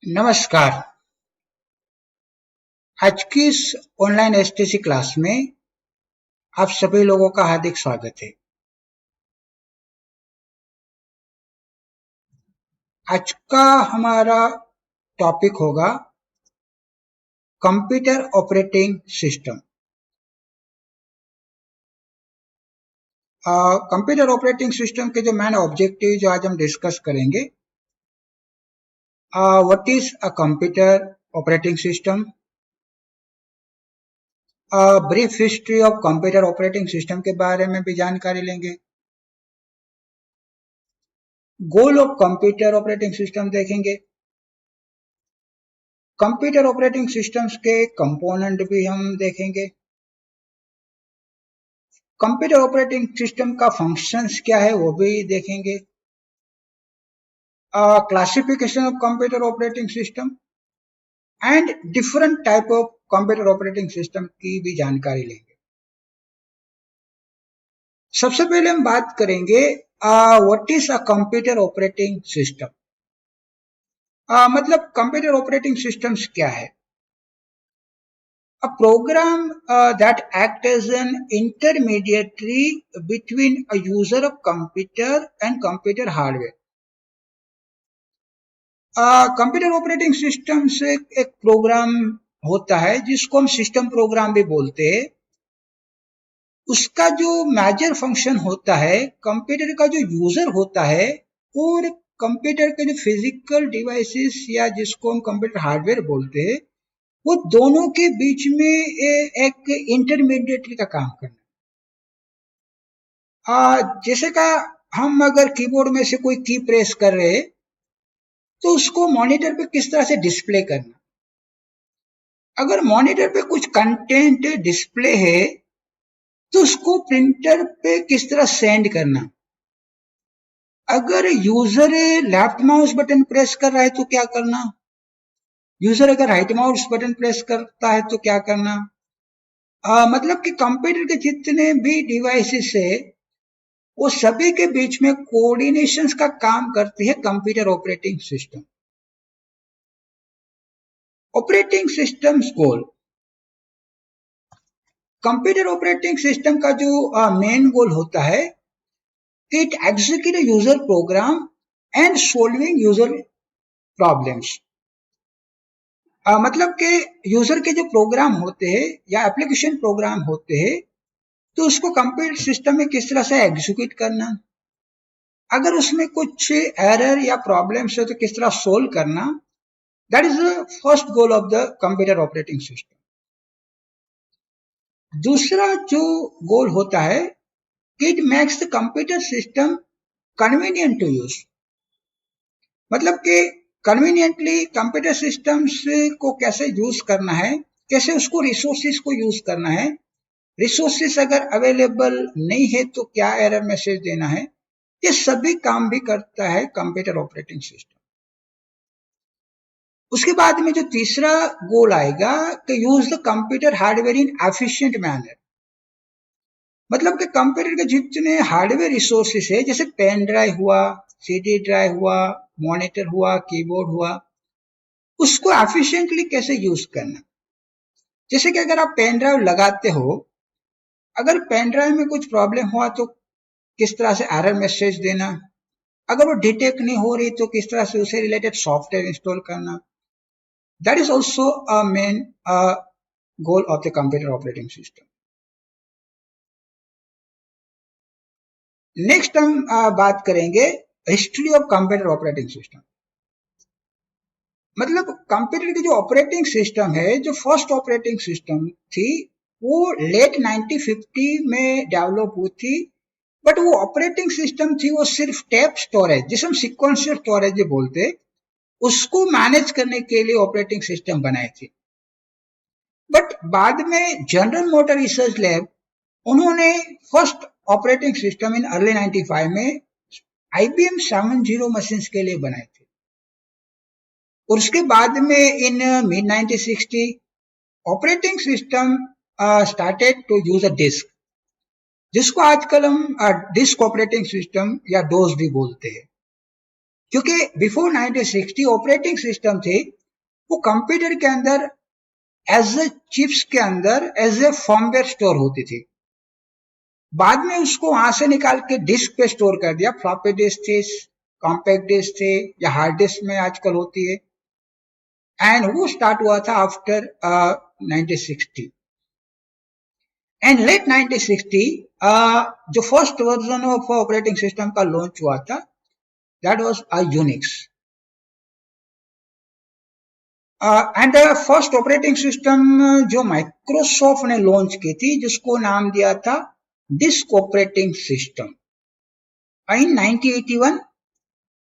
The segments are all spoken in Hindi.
नमस्कार। आज की इस ऑनलाइन एसटीसी क्लास में आप सभी लोगों का हार्दिक स्वागत है। आज का हमारा टॉपिक होगा computer operating system. Computer operating system के जो मेन ऑब्जेक्टिव जो आज हम डिस्कस करेंगे, what is a computer operating system, brief history of computer operating system के बारे में भी जानकारी लेंगे। Goal of computer operating system देखेंगे। कंप्यूटर ऑपरेटिंग सिस्टम्स के कंपोनेंट भी हम देखेंगे। कंप्यूटर ऑपरेटिंग सिस्टम का फंक्शंस क्या है वो भी देखेंगे। Classification of computer operating system and different type of computer operating system की भी जानकारी लेंगे। सबसे पहले हम बात करेंगे what is a computer operating system. मतलब कंप्यूटर ऑपरेटिंग सिस्टम्स क्या है? A program that acts as an intermediary between a user of computer and computer hardware. Computer operating system से एक प्रोग्राम होता है जिसको हम सिस्टम प्रोग्राम भी बोलते हैं। उसका जो मेजर फंक्शन होता है, कंप्यूटर का जो यूजर होता है और कंप्यूटर के जो फिजिकल डिवाइसेस या जिसको हम कंप्यूटर हार्डवेयर बोलते हैं, वो दोनों के बीच में एक इंटरमीडिएटरी का काम करना। जैसे का हम अगर कीबोर्ड में से कोई की प्रेस कर रहे हैं तो उसको मॉनिटर पे किस तरह से डिस्प्ले करना। अगर मॉनिटर पे कुछ कंटेंट डिस्प्ले है तो उसको प्रिंटर पे किस तरह सेंड करना। अगर user left mouse button press कर रहा है तो क्या करना। यूजर अगर राइट माउस बटन प्रेस करता है तो क्या करना। मतलब कि कंप्यूटर के जितने भी डिवाइसेस है वो सभी के बीच में कोऑर्डिनेशन का काम करती है computer operating system. Operating systems goal. Computer operating system का जो मेन गोल होता है, it execute user program and solving user problems. मतलब कि यूजर के जो प्रोग्राम होते हैं या एप्लीकेशन प्रोग्राम होते हैं तो उसको कंप्यूटर सिस्टम में किस तरह से एग्जीक्यूट करना, अगर उसमें कुछ एरर या प्रॉब्लम्स है तो किस तरह सोल्व करना। That is the first goal of the computer operating system. दूसरा जो गोल होता है, it makes the computer system convenient to use. मतलब कि कन्वीनियंटली कंप्यूटर सिस्टम्स को कैसे यूज करना है, कैसे उसको रिसोर्सेज को यूज करना है, रिसोर्सेज अगर अवेलेबल नहीं है तो क्या एरर मैसेज देना है, ये सभी काम भी करता है कंप्यूटर ऑपरेटिंग सिस्टम। उसके बाद में जो तीसरा गोल आएगा कि use the computer hardware in efficient manner. मतलब कि कंप्यूटर के जितने हार्डवेयर रिसोर्सेस है, जैसे पेन ड्राइव हुआ, सीडी ड्राइव हुआ, मॉनिटर हुआ, कीबोर्ड हुआ, उसको एफिशिएंटली कैसे यूज करना। जैसे कि अगर आप पेन ड्राइव लगाते हो, अगर पेन ड्राइव में कुछ प्रॉब्लम हुआ तो किस तरह से एरर मैसेज देना, अगर वो डिटेक्ट नहीं हो रही तो किस तरह से उसे रिलेटेड सॉफ्टवेयर इंस्टॉल करना। That is also a main goal of the computer operating system. Next हम बात करेंगे history of computer operating system. मतलब कंप्यूटर की जो ऑपरेटिंग सिस्टम है, जो फर्स्ट ऑपरेटिंग सिस्टम थी वो लेट 1950 में डेवलप हुई थी। बट वो ऑपरेटिंग सिस्टम थी वो सिर्फ टेप स्टोरेज, जिसे हम सिक्वेंशियल स्टोरेज बोलते, उसको मैनेज करने के लिए ऑपरेटिंग सिस्टम बनाई थी। बट बाद में जनरल मोटर रिसर्च लैब उन्होंने first operating system in early 95 में IBM 70 मशीन्स के लिए बनाए थे। और उसके बाद में in mid 1960 operating system started to use a disk, जिसको आजकल हम डिस्क ऑपरेटिंग सिस्टम या डोस भी बोलते हैं। क्योंकि बिफोर 1960 ऑपरेटिंग सिस्टम थे वो कंप्यूटर के अंदर एज ए चिप्स के अंदर एज ए फर्मवेयर स्टोर होती थी। बाद में उसको वहां से निकाल के डिस्क पे स्टोर कर दिया, फ्लॉपी डिस्क थे, कॉम्पैक्ट डिस्क थे या हार्ड डिस्क में आजकल होती है, एंड वो स्टार्ट हुआ था आफ्टर 1960 एंड लेट 1960 जो first version of operating system का लॉन्च हुआ था that was Unix and first operating system जो माइक्रोसॉफ्ट ने लॉन्च की थी जिसको नाम दिया था disk operating system in 1981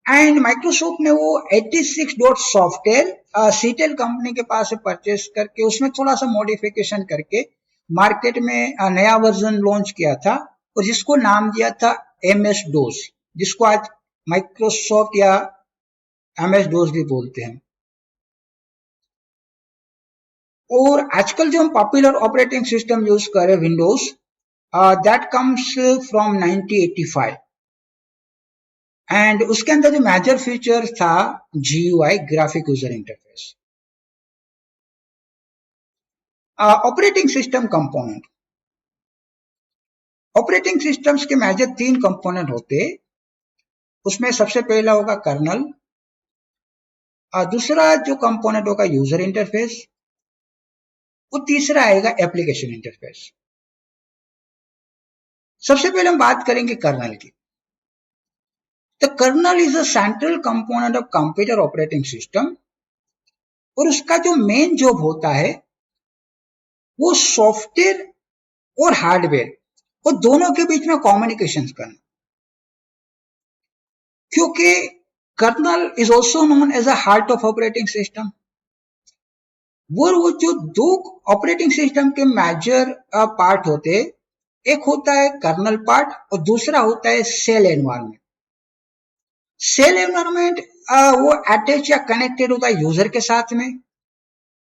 and Microsoft ने वो 86 डॉट सॉफ्टवेयर सीटेल कंपनी के पास से परचेस करके उसमें थोड़ा सा मॉडिफिकेशन करके मार्केट में नया वर्जन लॉन्च किया था और जिसको नाम दिया था MS DOS, जिसको आज माइक्रोसॉफ्ट या MS DOS भी बोलते हैं। और आजकल जो हम पॉपुलर ऑपरेटिंग सिस्टम यूज कर रहे हैं Windows that comes from 1985 and उसके अंदर जो मेजर फीचर था GUI, graphic user interface. Operating system component, operating systems के मेजर 3 कंपोनेंट होते, उसमें सबसे पहला होगा कर्नल, दूसरा जो कंपोनेंट होगा यूजर इंटरफेस और तीसरा आएगा एप्लीकेशन इंटरफेस। सबसे पहले हम बात करेंगे कर्नल की। The kernel is a central component of computer operating system और उसका जो मेन जॉब होता है वो सॉफ्टवेयर और हार्डवेयर और दोनों के बीच में कम्युनिकेशन करना, क्योंकि kernel is also known as a heart of operating system. वो जो दो ऑपरेटिंग सिस्टम के मेजर पार्ट होते, एक होता है कर्नल पार्ट और दूसरा होता है सेल एनवायरनमेंट। सेल एनवायरनमेंट वो अटैच या कनेक्टेड होता है यूजर के साथ में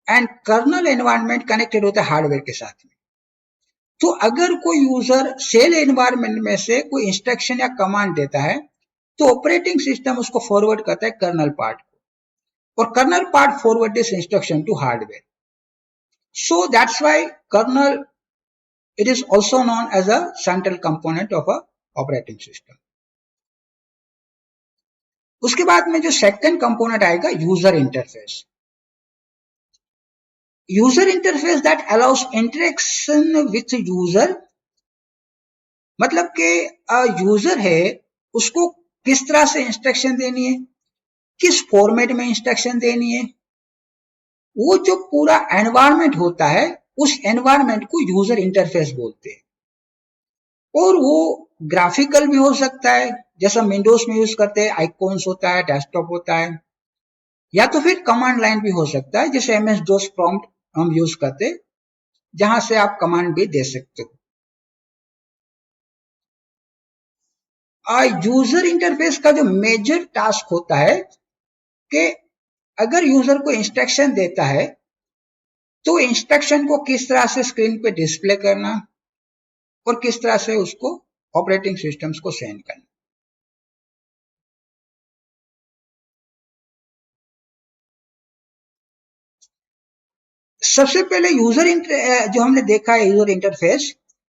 एंड कर्नल एनवायरनमेंट कनेक्टेड होता है हार्डवेयर के साथ में। तो अगर कोई यूजर सेल एनवायरनमेंट में से कोई इंस्ट्रक्शन या कमांड देता है तो ऑपरेटिंग सिस्टम उसको फॉरवर्ड करता है कर्नल पार्ट को और kernel part forward this instruction to hardware. So that's why kernel it is also known as a central component of a operating system. उसके बाद में जो सेकंड कंपोनेंट आएगा user interface. User interface that allows interaction with user, मतलब कि यूजर है उसको किस तरह से इंस्ट्रक्शन देनी है, किस फॉर्मेट में इंस्ट्रक्शन देनी है, वो जो पूरा एनवायरनमेंट होता है उस एनवायरनमेंट को यूजर इंटरफेस बोलते हैं। और वो ग्राफिकल भी हो सकता है जैसा विंडोज में यूज करते हैं, आइकॉन्स होता है, डेस्कटॉप होता है, या तो फिर कमांड लाइन भी हो सकता है जैसे MS DOS प्रॉम्प्ट हम यूज करते हैं जहां से आप कमांड भी दे सकते हो। यूजर इंटरफेस का जो मेजर टास्क होता है कि अगर यूजर को इंस्ट्रक्शन देता है तो इंस्ट्रक्शन को किस तरह से स्क्रीन पे डिस्प्ले करना और किस तरह से उसको ऑपरेटिंग सिस्टम्स को सेंड करना। सबसे पहले जो हमने देखा है यूजर इंटरफेस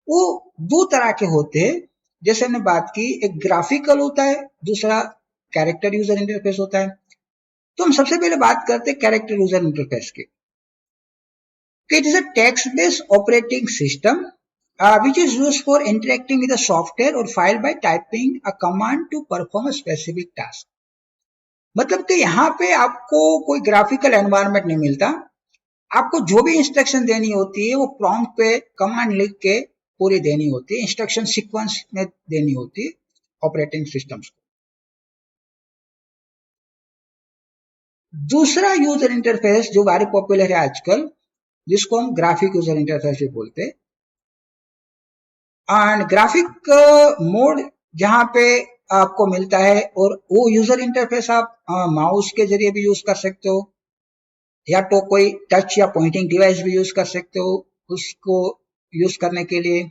वो दो तरह के होते हैं, जैसे हमने बात की, एक ग्राफिकल होता है, दूसरा कैरेक्टर यूजर इंटरफेस होता है। तो हम सबसे पहले बात करते हैं कैरेक्टर यूजर इंटरफेस की। It is a text based operating system which is used for interacting with the software or file by typing a command to perform a specific task। मतलब कि यहाँ पे आपको कोई ग्राफिकल एनवायरनमेंट नहीं मिलता, आपको जो भी इंस्ट्रक्शन देनी होती है वो प्रॉम्प्ट पे कमांड लिख के पूरी देनी होती है, इंस्ट्रक्शन सीक्वेंस में देनी होती है ऑपरेटिंग सिस्टम्स को। दूसरा यूजर इंटरफेस जो very पॉपुलर है आजकल, जिसको हम ग्राफिक यूजर इंटरफेस भी बोलते हैं, एंड ग्राफिक मोड जहां पे आपको मिलता है, और वो यूजर इंटरफेस आप माउस के जरिए भी यूज कर सकते हो या तो कोई टच या पॉइंटिंग डिवाइस भी यूज कर सकते हो उसको यूज करने के लिए।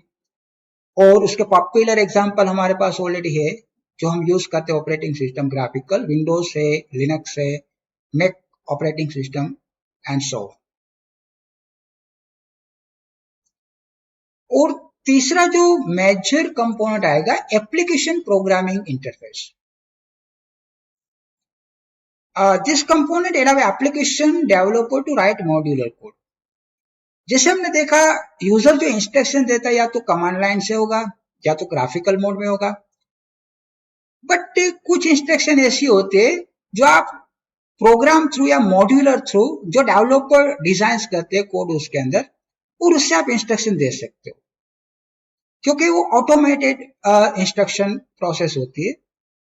और उसके पॉपुलर एग्जांपल हमारे पास ऑलरेडी है जो हम यूज करते हैं ऑपरेटिंग सिस्टम ग्राफिकल, विंडोज है, लिनक्स है, Mac operating system and so. और तीसरा जो मेजर कंपोनेंट आएगा application programming interface. This component allow application developer to write modular code। जैसे हमने देखा यूजर जो इंस्ट्रक्शन देता है या तो कमांड लाइन से होगा या तो ग्राफिकल मोड में होगा, बट कुछ इंस्ट्रक्शन ऐसी होती है जो आप प्रोग्राम थ्रू या मॉड्यूलर थ्रू जो डेवलपर डिजाइन करते हैं कोड उसके अंदर, और उससे आप इंस्ट्रक्शन दे सकते हो, क्योंकि वो ऑटोमेटेड इंस्ट्रक्शन प्रोसेस होती है।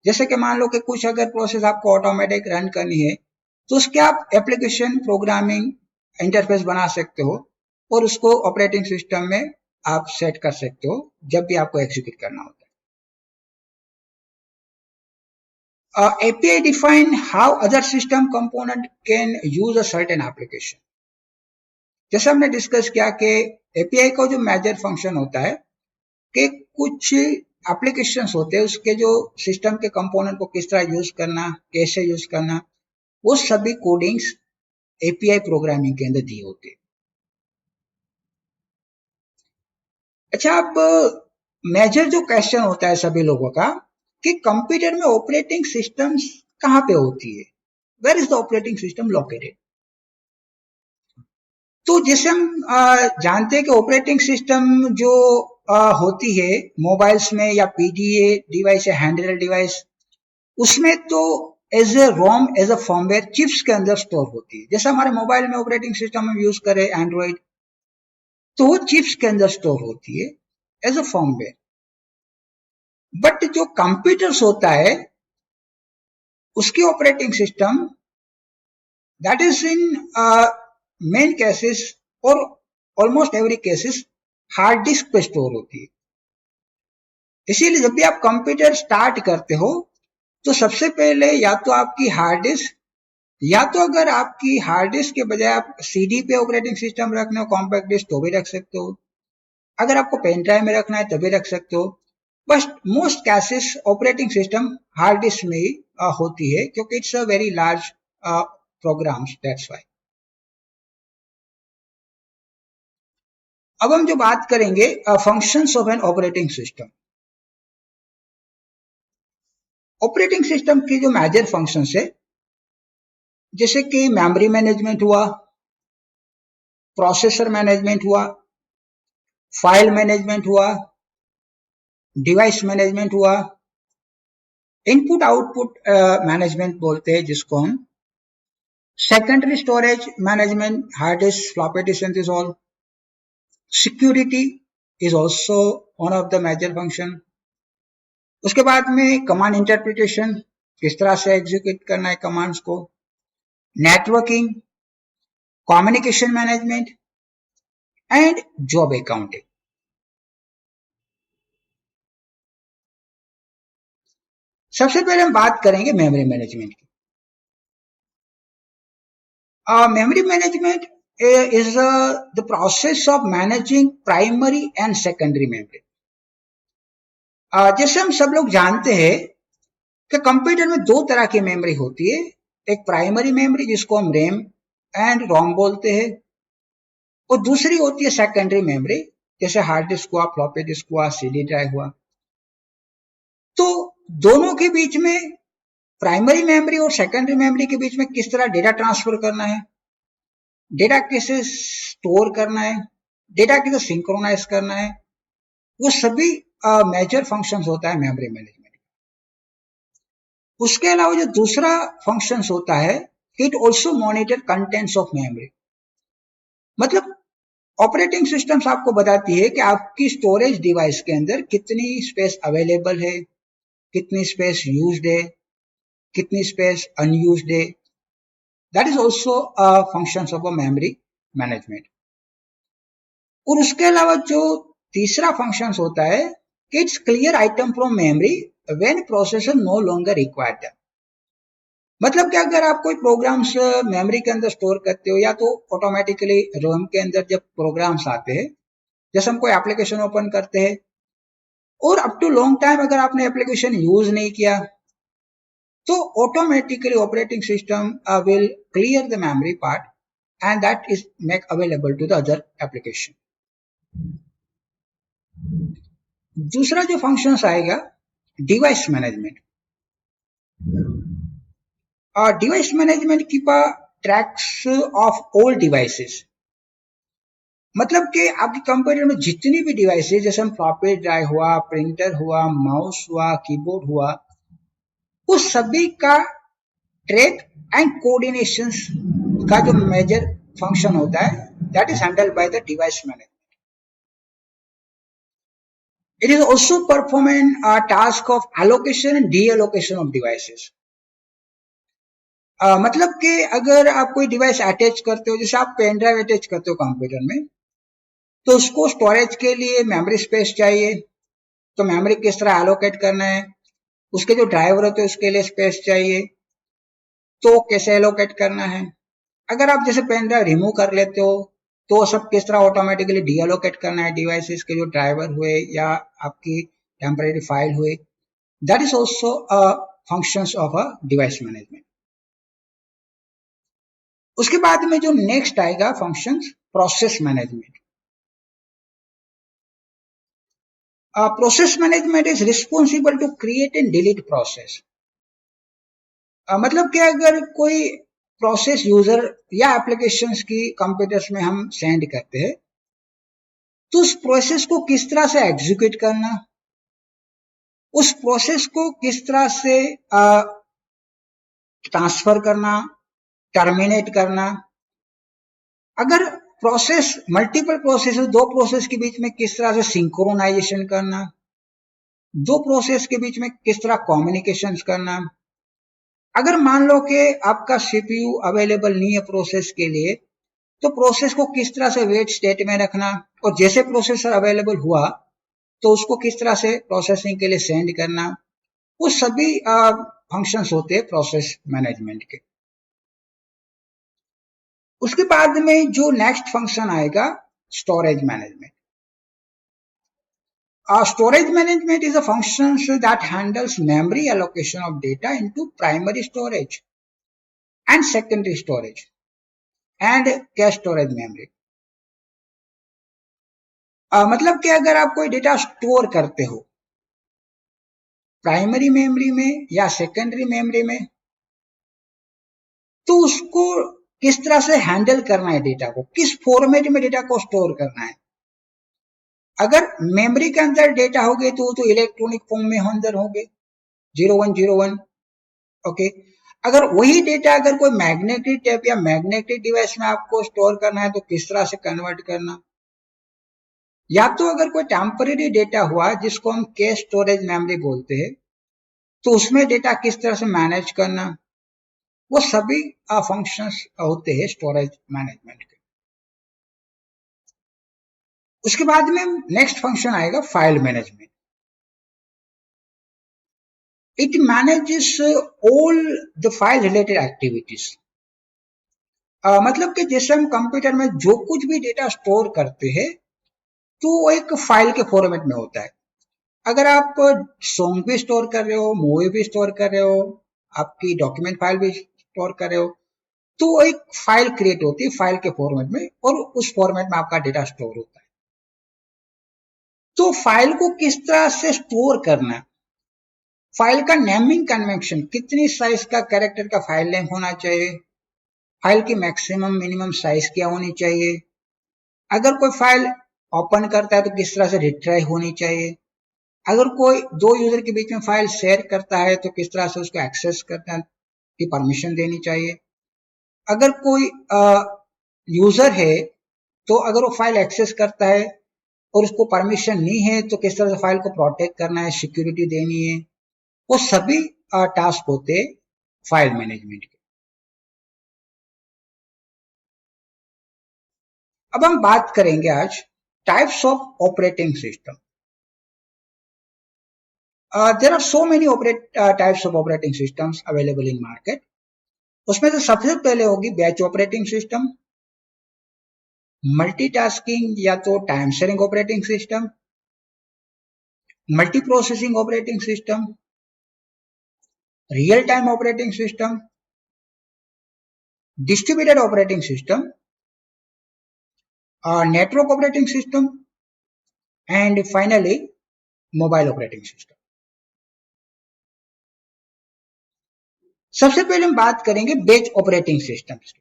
जैसे कि मान लो कि कुछ अगर प्रोसेस आपको ऑटोमेटिक रन करनी है तो उसके आप एप्लीकेशन प्रोग्रामिंग इंटरफेस बना सकते हो और उसको ऑपरेटिंग सिस्टम में आप सेट कर सकते हो जब भी आपको एग्जीक्यूट करना होता है। API define how other system component can use a certain application। जैसे हमने डिस्कस किया कि API का जो मेजर फंक्शन होता है कि कुछ एप्लीकेशंस होते हैं उसके जो सिस्टम के कंपोनेंट को किस तरह यूज करना, कैसे यूज करना, वो सभी कोडिंग्स API प्रोग्रामिंग के अंदर दी होती है। अच्छा, अब मेजर जो क्वेश्चन होता है सभी लोगों का कि कंप्यूटर में ऑपरेटिंग सिस्टम्स कहाँ पे होती है, where is the operating system located. तो जैसे हम जानते हैं कि ऑपरेटिंग सिस्टम जो होती है मोबाइल्स में या PDA डिवाइस या हैंडहेल्ड डिवाइस, उसमें तो as a ROM as a firmware chips के अंदर स्टोर होती है। जैसे हमारे मोबाइल में ऑपरेटिंग सिस्टम हम यूज करें एंड्रॉइड, तो वो चिप्स के अंदर स्टोर होती है एज अ फर्मवेयर। बट जो कंप्यूटर्स होता है उसकी operating system that is in main cases और almost every cases hard disk पे स्टोर होती है। इसीलिए जब भी आप कंप्यूटर स्टार्ट करते हो तो सबसे पहले या तो आपकी हार्ड डिस्क, या तो अगर आपकी हार्ड डिस्क के बजाय आप CD पे ऑपरेटिंग सिस्टम रखना हो, कॉम्पैक्ट डिस्क, तो भी रख सकते हो। अगर आपको पेन ड्राइव में रखना है तभी रख सकते हो। बस most cases operating system hard disk में ही होती है क्योंकि it's a very large programs, that's why. अब हम जो बात करेंगे functions of an operating system. Operating system की जो मेजर फंक्शंस है जैसे कि मेमोरी मैनेजमेंट हुआ, प्रोसेसर मैनेजमेंट हुआ, फाइल मैनेजमेंट हुआ, डिवाइस मैनेजमेंट हुआ, इनपुट आउटपुट मैनेजमेंट बोलते हैं जिसको हम, secondary storage management, hard disk, floppy disk and this all, security is also one of the major function. उसके बाद में कमांड इंटरप्रिटेशन, किस तरह से एग्जीक्यूट करना है कमांड्स को, networking, communication management and job accounting. सबसे पहले हम बात करेंगे मेमोरी मैनेजमेंट की। Memory management is the process of managing primary and secondary memory। जैसे हम सब लोग जानते हैं कि कंप्यूटर में दो तरह की मेमोरी होती है, एक प्राइमरी मेमोरी जिसको हम रैम एंड रोम बोलते हैं, और दूसरी होती है सेकेंडरी मेमोरी, जैसे हार्ड डिस्क हुआ, फ्लॉपी डिस्क हुआ, CD ड्राइव हुआ। तो दोनों के बीच में, प्राइमरी मेमोरी और सेकेंडरी मेमोरी के बीच में किस तरह डेटा ट्रांसफर करना है, डेटा कैसे स्टोर करना है, डेटा कैसे सिंक्रोनाइज करना है, वो सभी मेजर फंक्शंस होता है मेमोरी मैनेजमेंट। उसके अलावा जो दूसरा फंक्शंस होता है, it also monitor contents of memory. मतलब ऑपरेटिंग सिस्टम्स आपको बताती है कि आपकी स्टोरेज डिवाइस के अंदर कितनी स्पेस अवेलेबल है, कितनी स्पेस यूज्ड है, कितनी स्पेस अनयूज्ड है। That is also functions of a memory management. और उसके अलावा जो तीसरा फंक्शन होता है, it's clear item from memory when processor no longer require them. मतलब कि अगर आप कोई प्रोग्राम्स मेमोरी के अंदर स्टोर करते हो या तो ऑटोमेटिकली रोम के अंदर जब प्रोग्राम्स आते हैं, जैसे हम कोई एप्लीकेशन ओपन करते हैं और अप टू लॉन्ग टाइम अगर आपने एप्लीकेशन यूज नहीं किया तो automatically operating system will clear the memory part and that is make available to the other application. दूसरा जो फंक्शंस आएगा device management. Device management keep tracks of all devices. मतलब कि आपकी कंप्यूटर में जितनी भी डिवाइसेस जैसे हम फ्लॉपी ड्राइव हुआ, प्रिंटर हुआ, माउस हुआ, कीबोर्ड हुआ, उस सभी का ट्रैक एंड कोऑर्डिनेशन का जो मेजर फंक्शन होता है that is handled by the device management. It is also performing a task of allocation and deallocation of devices. मतलब कि अगर आप कोई डिवाइस अटैच करते हो, जैसे आप पेन ड्राइव अटैच करते हो कंप्यूटर में, तो उसको स्टोरेज के लिए मेमोरी स्पेस चाहिए, तो मेमोरी किस तरह एलोकेट करना है, उसके जो ड्राइवर होते हैं उसके लिए स्पेस चाहिए, तो कैसे एलोकेट करना है. अगर आप जैसे पेन ड्राइव रिमूव कर लेते हो तो सब किस तरह ऑटोमेटिकली डीएलोकेट करना है डिवाइसेस के जो ड्राइवर हुए या आपकी टेम्परेरी फाइल हुए, that is also a functions of a device management. उसके बाद में जो नेक्स्ट आएगा functions process management. Process management is responsible to create and delete process. मतलब कि अगर कोई प्रोसेस यूजर या एप्लीकेशंस की कंप्यूटर्स में हम सेंड करते हैं तो उस प्रोसेस को किस तरह से एग्जीक्यूट करना, उस प्रोसेस को किस तरह से ट्रांसफर करना, टर्मिनेट करना. अगर प्रोसेस मल्टीपल प्रोसेस, दो प्रोसेस के बीच में किस तरह से सिंक्रोनाइजेशन करना, दो प्रोसेस के बीच में किस तरह कम्युनिकेशन करना. अगर मान लो कि आपका सीपीयू अवेलेबल नहीं है प्रोसेस के लिए, तो प्रोसेस को किस तरह से वेट स्टेट में रखना, और जैसे प्रोसेसर अवेलेबल हुआ तो उसको किस तरह से प्रोसेसिंग के लिए सेंड करना, वो सभी फंक्शंस होते हैं प्रोसेस मैनेजमेंट के. उसके बाद में जो नेक्स्ट फंक्शन आएगा storage management. Storage management is a function that handles memory allocation of data into primary storage and secondary storage and cache storage memory. मतलब कि अगर आप कोई डेटा स्टोर करते हो प्राइमरी मेमोरी में या सेकेंडरी मेमोरी में, तो उसको किस तरह से हैंडल करना है, डेटा को किस फॉर्मेट में डेटा को स्टोर करना है. अगर मेमोरी के अंदर डेटा होगे तो इलेक्ट्रॉनिक फॉर्म में अंदर होंगे 0101. ओके. अगर वही डेटा अगर कोई मैग्नेटिक टेप या मैग्नेटिक डिवाइस में आपको स्टोर करना है तो किस तरह से कन्वर्ट करना. या तो अगर कोई टेम्परेरी डेटा हुआ जिसको हम कैश स्टोरेज मेमोरी बोलते हैं, तो उसमें डेटा किस तरह से मैनेज करना, वो सभी फंक्शंस होते हैं स्टोरेज मैनेजमेंट के. उसके बाद में नेक्स्ट फंक्शन आएगा file management. It manages all the file related activities. मतलब कि जैसे हम कंप्यूटर में जो कुछ भी डेटा स्टोर करते हैं तो वो एक फाइल के फॉर्मेट में होता है. अगर आप सॉन्ग भी स्टोर कर रहे हो, मूवी भी स्टोर कर रहे हो, आपकी डॉक्यूमेंट फाइल भी स्टोर कर रहे हो, तो एक फाइल क्रिएट होती है फाइल के फॉर्मेट में और उस फॉर्मेट में आपका डेटा स्टोर होता है. तो फाइल को किस तरह से स्टोर करना, फाइल का नेमिंग कन्वेंशन, कितनी साइज का कैरेक्टर का फाइल नेम होना चाहिए, फाइल की मैक्सिमम मिनिमम साइज क्या होनी चाहिए, अगर कोई फाइल ओपन करता है तो किस तरह से रिट्राई होनी चाहिए, अगर कोई दो यूजर के बीच में फाइल शेयर करता है तो किस तरह से उसको एक्सेस करने की परमिशन देनी चाहिए, अगर कोई यूजर है तो अगर वो फाइल एक्सेस करता है और उसको परमिशन नहीं है तो किस तरह से फाइल को प्रोटेक्ट करना है, सिक्योरिटी देनी है, वो सभी टास्क होते हैं फाइल मैनेजमेंट के. अब हम बात करेंगे आज types of operating system. There are so many types of operating systems available in market. उसमें से सबसे पहले होगी बैच ऑपरेटिंग सिस्टम, मल्टीटास्किंग या तो time sharing operating system, multi processing operating system, real time operating system, distributed operating system, network operating system and finally mobile operating system. सबसे पहले हम बात करेंगे बैच ऑपरेटिंग सिस्टम्स की।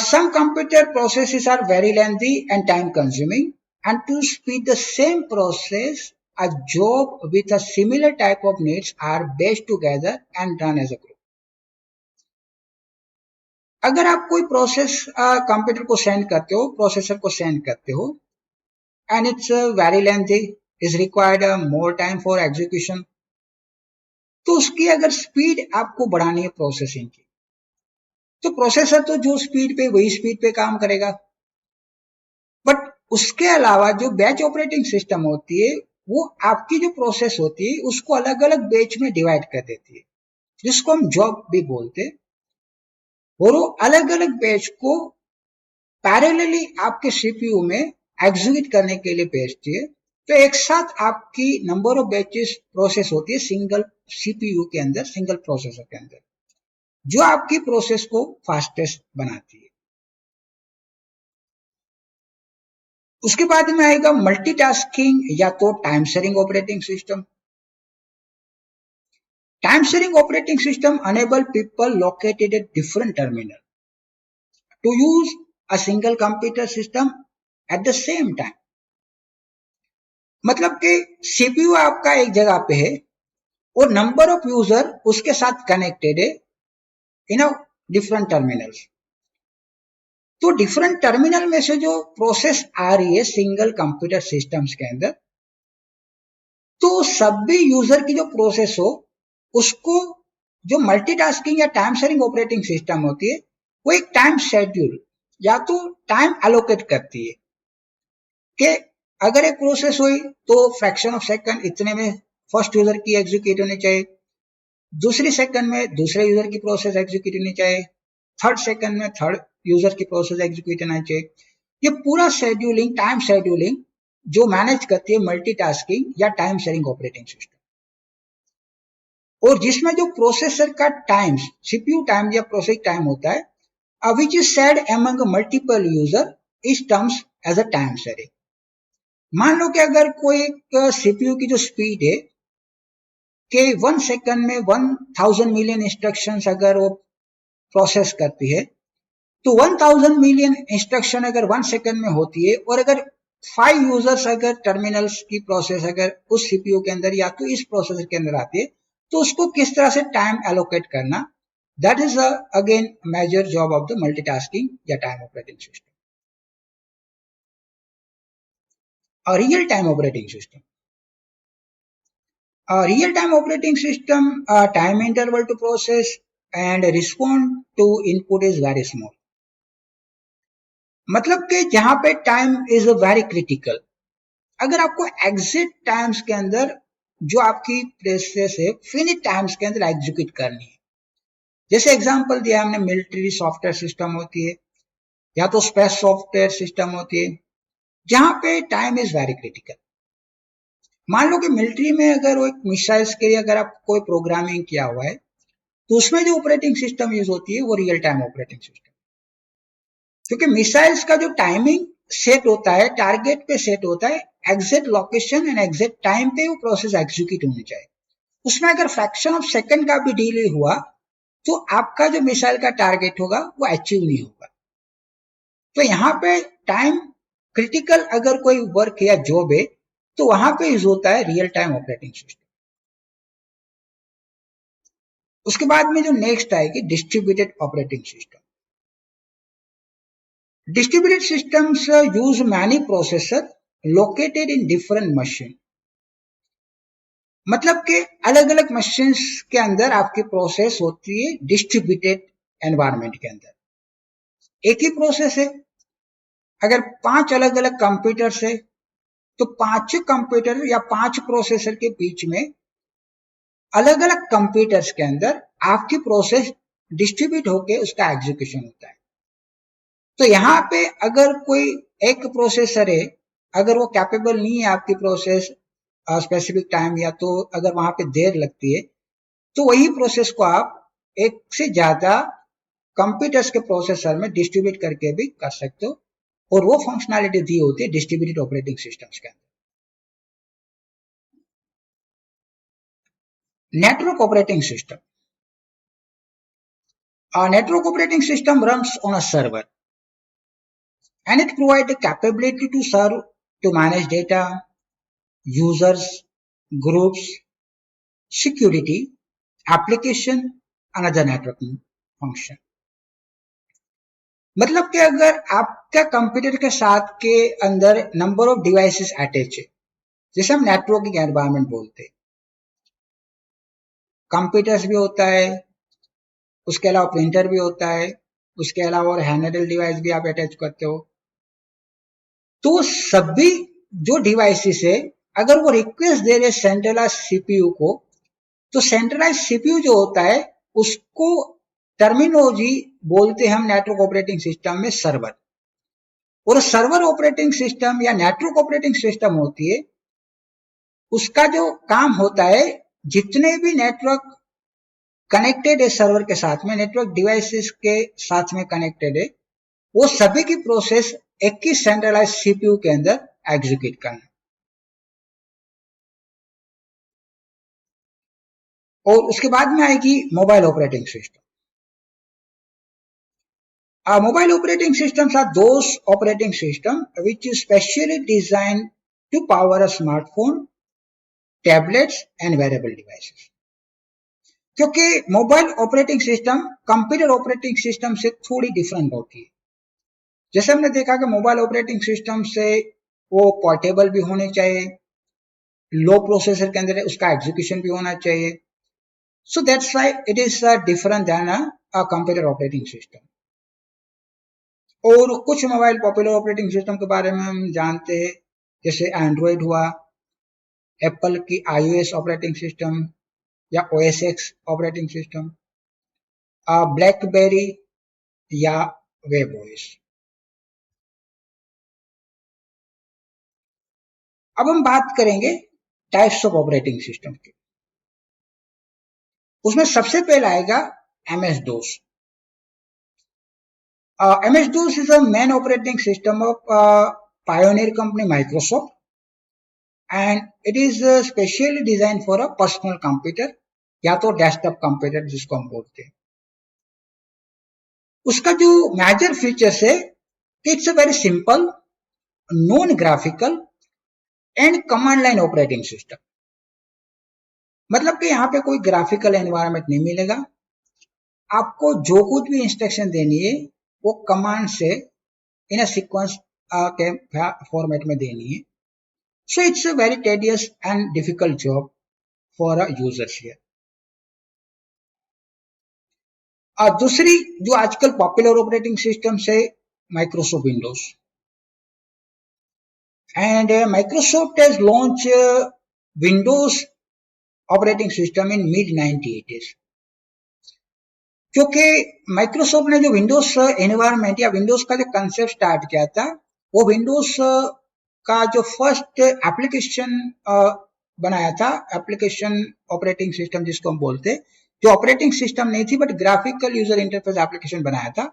Some computer processes are very lengthy and time consuming, and to speed the same process, a job with a similar type of needs are batched together and run as a group. अगर आप कोई प्रोसेस कंप्यूटर को सेंड करते हो, प्रोसेसर को सेंड करते हो, and it's very lengthy, is required more time for execution, तो उसकी अगर स्पीड आपको बढ़ानी है प्रोसेसिंग की, तो प्रोसेसर तो जो स्पीड पे वही स्पीड पे काम करेगा, बट उसके अलावा जो बैच ऑपरेटिंग सिस्टम होती है वो आपकी जो प्रोसेस होती है उसको अलग अलग बैच में डिवाइड कर देती है, जिसको हम जॉब भी बोलते हैं, और वो अलग अलग बैच को पैरेलली आपके सीपीयू में एग्जीक्यूट करने के लिए भेजती है। तो एक साथ आपकी नंबर ऑफ बैचेस प्रोसेस होती है सिंगल सीपीयू के अंदर, सिंगल प्रोसेसर के अंदर, जो आपकी प्रोसेस को फास्टेस्ट बनाती है। उसके बाद में आएगा मल्टीटास्किंग या तो time sharing operating system. Time sharing operating system enable people located at different terminal to use a single computer system at the same time. मतलब कि सीपीयू आपका एक जगह पे है और नंबर ऑफ यूजर उसके साथ कनेक्टेड है इन डिफरेंट टर्मिनल्स। तो डिफरेंट टर्मिनल में से जो प्रोसेस आ रही है सिंगल कंप्यूटर सिस्टम्स के अंदर, तो सभी यूजर की जो प्रोसेस हो उसको जो मल्टीटास्किंग या टाइम शेयरिंग ऑपरेटिंग सिस्टम होती है वो एक टाइम शेड्यूल या तो टाइम एलोकेट करती है कि अगर एक प्रोसेस हुई तो फ्रैक्शन ऑफ सेकंड इतने में फर्स्ट यूजर की एग्जीक्यूट होनी चाहिए, दूसरी सेकंड में दूसरे यूजर की प्रोसेस एग्जीक्यूट होनी चाहिए, थर्ड सेकंड में थर्ड यूजर की प्रोसेस एग्जीक्यूट होना चाहिए। ये पूरा शेड्यूलिंग, टाइम शेड्यूलिंग जो मैनेज करती है मल्टीटास्किंग या टाइम शेयरिंग ऑपरेटिंग सिस्टम, और जिसमें जो प्रोसेसर का टाइम, सीपीयू टाइम या प्रोसेस टाइम होता है which is shared among multiple user is terms as a time sharing. मान लो कि अगर कोई एक सीपीयू की जो स्पीड है कि 1 सेकंड में 1000 मिलियन इंस्ट्रक्शंस अगर वो प्रोसेस करती है, तो 1000 मिलियन इंस्ट्रक्शन अगर 1 सेकंड में होती है, और अगर 5 यूजर्स अगर टर्मिनल्स की प्रोसेस अगर उस सीपीयू के अंदर या तो इस प्रोसेसर के अंदर आती है, तो उसको किस तरह से टाइम एलोकेट करना, that is again major job of the multitasking या टाइम ऑपरेटिंग सिस्टम। और real time operating system, real time operating system time interval to process and respond to input is very small। मतलब कि जहां पे टाइम इज वेरी क्रिटिकल, अगर आपको एग्जिट टाइम्स के अंदर जो आपकी प्रोसेस है फिनिट टाइम्स के अंदर एग्जीक्यूट करनी है, जैसे एग्जांपल दिया हमने, मिलिट्री सॉफ्टवेयर सिस्टम होती है या तो स्पेस सॉफ्टवेयर सिस्टम होती है जहां पे टाइम इज वेरी क्रिटिकल। मान लो कि मिलिट्री में अगर वो एक मिसाइल्स के लिए अगर आप कोई प्रोग्रामिंग किया हुआ है, तो उसमें जो ऑपरेटिंग सिस्टम यूज होती है वो रियल टाइम ऑपरेटिंग सिस्टम, क्योंकि मिसाइल्स का जो टाइमिंग सेट होता है टारगेट पे सेट होता है, exact location and exact time पे वो प्रोसेस एग्जीक्यूट होनी चाहिए। उसमें अगर फ्रैक्शन ऑफ सेकंड का भी डिले हुआ तो आपका जो मिसाइल का टारगेट होगा वो अचीव नहीं होगा। तो यहाँ पे टाइम क्रिटिकल अगर कोई वर्क या जॉब है तो वहां पे यूज होता है रियल टाइम ऑपरेटिंग सिस्टम। उसके बाद में जो नेक्स्ट आएगी distributed operating system. Distributed systems use many processor located in different machine. मतलब कि अलग अलग मशीन के अंदर आपकी प्रोसेस होती है डिस्ट्रीब्यूटेड एनवायरनमेंट के अंदर। एक ही प्रोसेस है, अगर 5 अलग अलग कंप्यूटर्स है तो 5 कंप्यूटर या 5 प्रोसेसर के बीच में अलग अलग कंप्यूटर्स के अंदर आपकी प्रोसेस डिस्ट्रीब्यूट होके उसका एग्जीक्यूशन होता है। तो यहाँ पे अगर कोई एक प्रोसेसर है अगर वो कैपेबल नहीं है आपकी प्रोसेस स्पेसिफिक टाइम, या तो अगर वहां पे देर लगती है, तो वही प्रोसेस को आप एक से ज्यादा कंप्यूटर्स के प्रोसेसर में डिस्ट्रीब्यूट करके भी कर सकते हो, और वो फंक्शनैलिटी दी होती है डिस्ट्रीब्यूटेड ऑपरेटिंग सिस्टम्स के अंदर। Network operating system, a network operating system runs on a server, and it provides the capability to serve, to manage data, users, groups, security, application, another networking function. मतलब कि अगर आपका कंप्यूटर के साथ के अंदर नंबर ऑफ डिवाइसेस अटैच है, जैसे हम नेटवर्किंग एनवायरनमेंट बोलते हैं, कंप्यूटर्स भी होता है, उसके अलावा प्रिंटर भी होता है, उसके अलावा और हैंडहेल्ड डिवाइस भी आप अटैच करते हो, तो सभी जो डिवाइसेस है, अगर वो रिक्वेस्ट दे रहे सेंट्रलाइज सीपीयू को, तो सेंट्रलाइज सीपीयू जो होता है उसको टर्मिनोलॉजी बोलते हैं हम नेटवर्क ऑपरेटिंग सिस्टम में सर्वर। और सर्वर ऑपरेटिंग सिस्टम या नेटवर्क ऑपरेटिंग सिस्टम होती है, उसका जो काम होता है, जितने भी नेटवर्क कनेक्टेड है सर्वर के साथ में, नेटवर्क डिवाइसेस के साथ में कनेक्टेड है, वो सभी की प्रोसेस एक ही सेंट्रलाइज सीपीयू के अंदर एग्जीक्यूट करना। और उसके बाद में आएगी mobile operating system. Mobile operating systems are those operating systems which is specially designed to power a smartphone, tablets and wearable devices. क्योंकि mobile operating system computer operating system से थोड़ी डिफरेंट होती है। जैसे हमने देखा कि मोबाइल ऑपरेटिंग सिस्टम से वो पोर्टेबल भी होने चाहिए, लो प्रोसेसर के अंदर उसका एग्जीक्यूशन भी होना चाहिए, so that's why it is different than a computer operating system. और कुछ मोबाइल पॉपुलर ऑपरेटिंग सिस्टम के बारे में हम जानते हैं, जैसे एंड्रॉयड हुआ, एप्पल की iOS ऑपरेटिंग सिस्टम या OS X operating system, blackberry या वेबओएस। अब हम बात करेंगे टाइप्स ऑफ ऑपरेटिंग सिस्टम की। उसमें सबसे पहला आएगा MS DOS। MS DOS is a main operating system of pioneer company Microsoft, and it is specially designed for a personal computer या तो डेस्कटॉप कंप्यूटर जिसको हम बोलते हैं। उसका जो मेजर फीचर्स है, it's a very simple, non graphical and command line operating system. मतलब कि यहाँ पे कोई ग्राफिकल एनवायरनमेंट नहीं मिलेगा, आपको जो कुछ भी इंस्ट्रक्शन देनी है वो कमांड से इन सीक्वेंस के फॉर्मेट में देनी है। So it's a very tedious and difficult job for a users here. दूसरी जो आजकल पॉपुलर ऑपरेटिंग सिस्टम है, Microsoft Windows, and Microsoft has launch Windows operating system in mid 1980s। क्योंकि माइक्रोसॉफ्ट ने जो विंडोज एनवायरनमेंट या विंडोज का जो कंसेप्ट स्टार्ट किया था, वो विंडोज का जो फर्स्ट एप्लीकेशन बनाया था, एप्लीकेशन ऑपरेटिंग सिस्टम जिसको हम बोलते, जो ऑपरेटिंग सिस्टम नहीं थी but graphical user interface application बनाया था,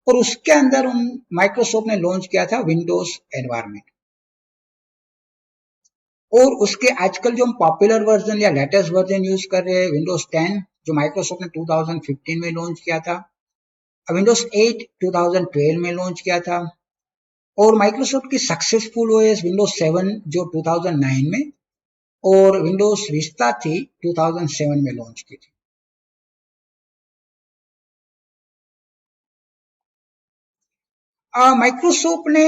और उसके अंदर उन माइक्रोसॉफ्ट ने लॉन्च किया था विंडोज एनवायरनमेंट। और उसके आजकल जो हम पॉपुलर वर्जन या लेटेस्ट वर्जन यूज कर रहे हैं, विंडोज 10 जो माइक्रोसॉफ्ट ने 2015 में लॉन्च किया था, विंडोज 8 2012 में लॉन्च किया था, और माइक्रोसॉफ्ट की सक्सेसफुल ओएस विंडोज 7 जो 2009 में, और विंडोज विस्ता थी 2007 में लॉन्च की थी। माइक्रोसॉफ्ट ने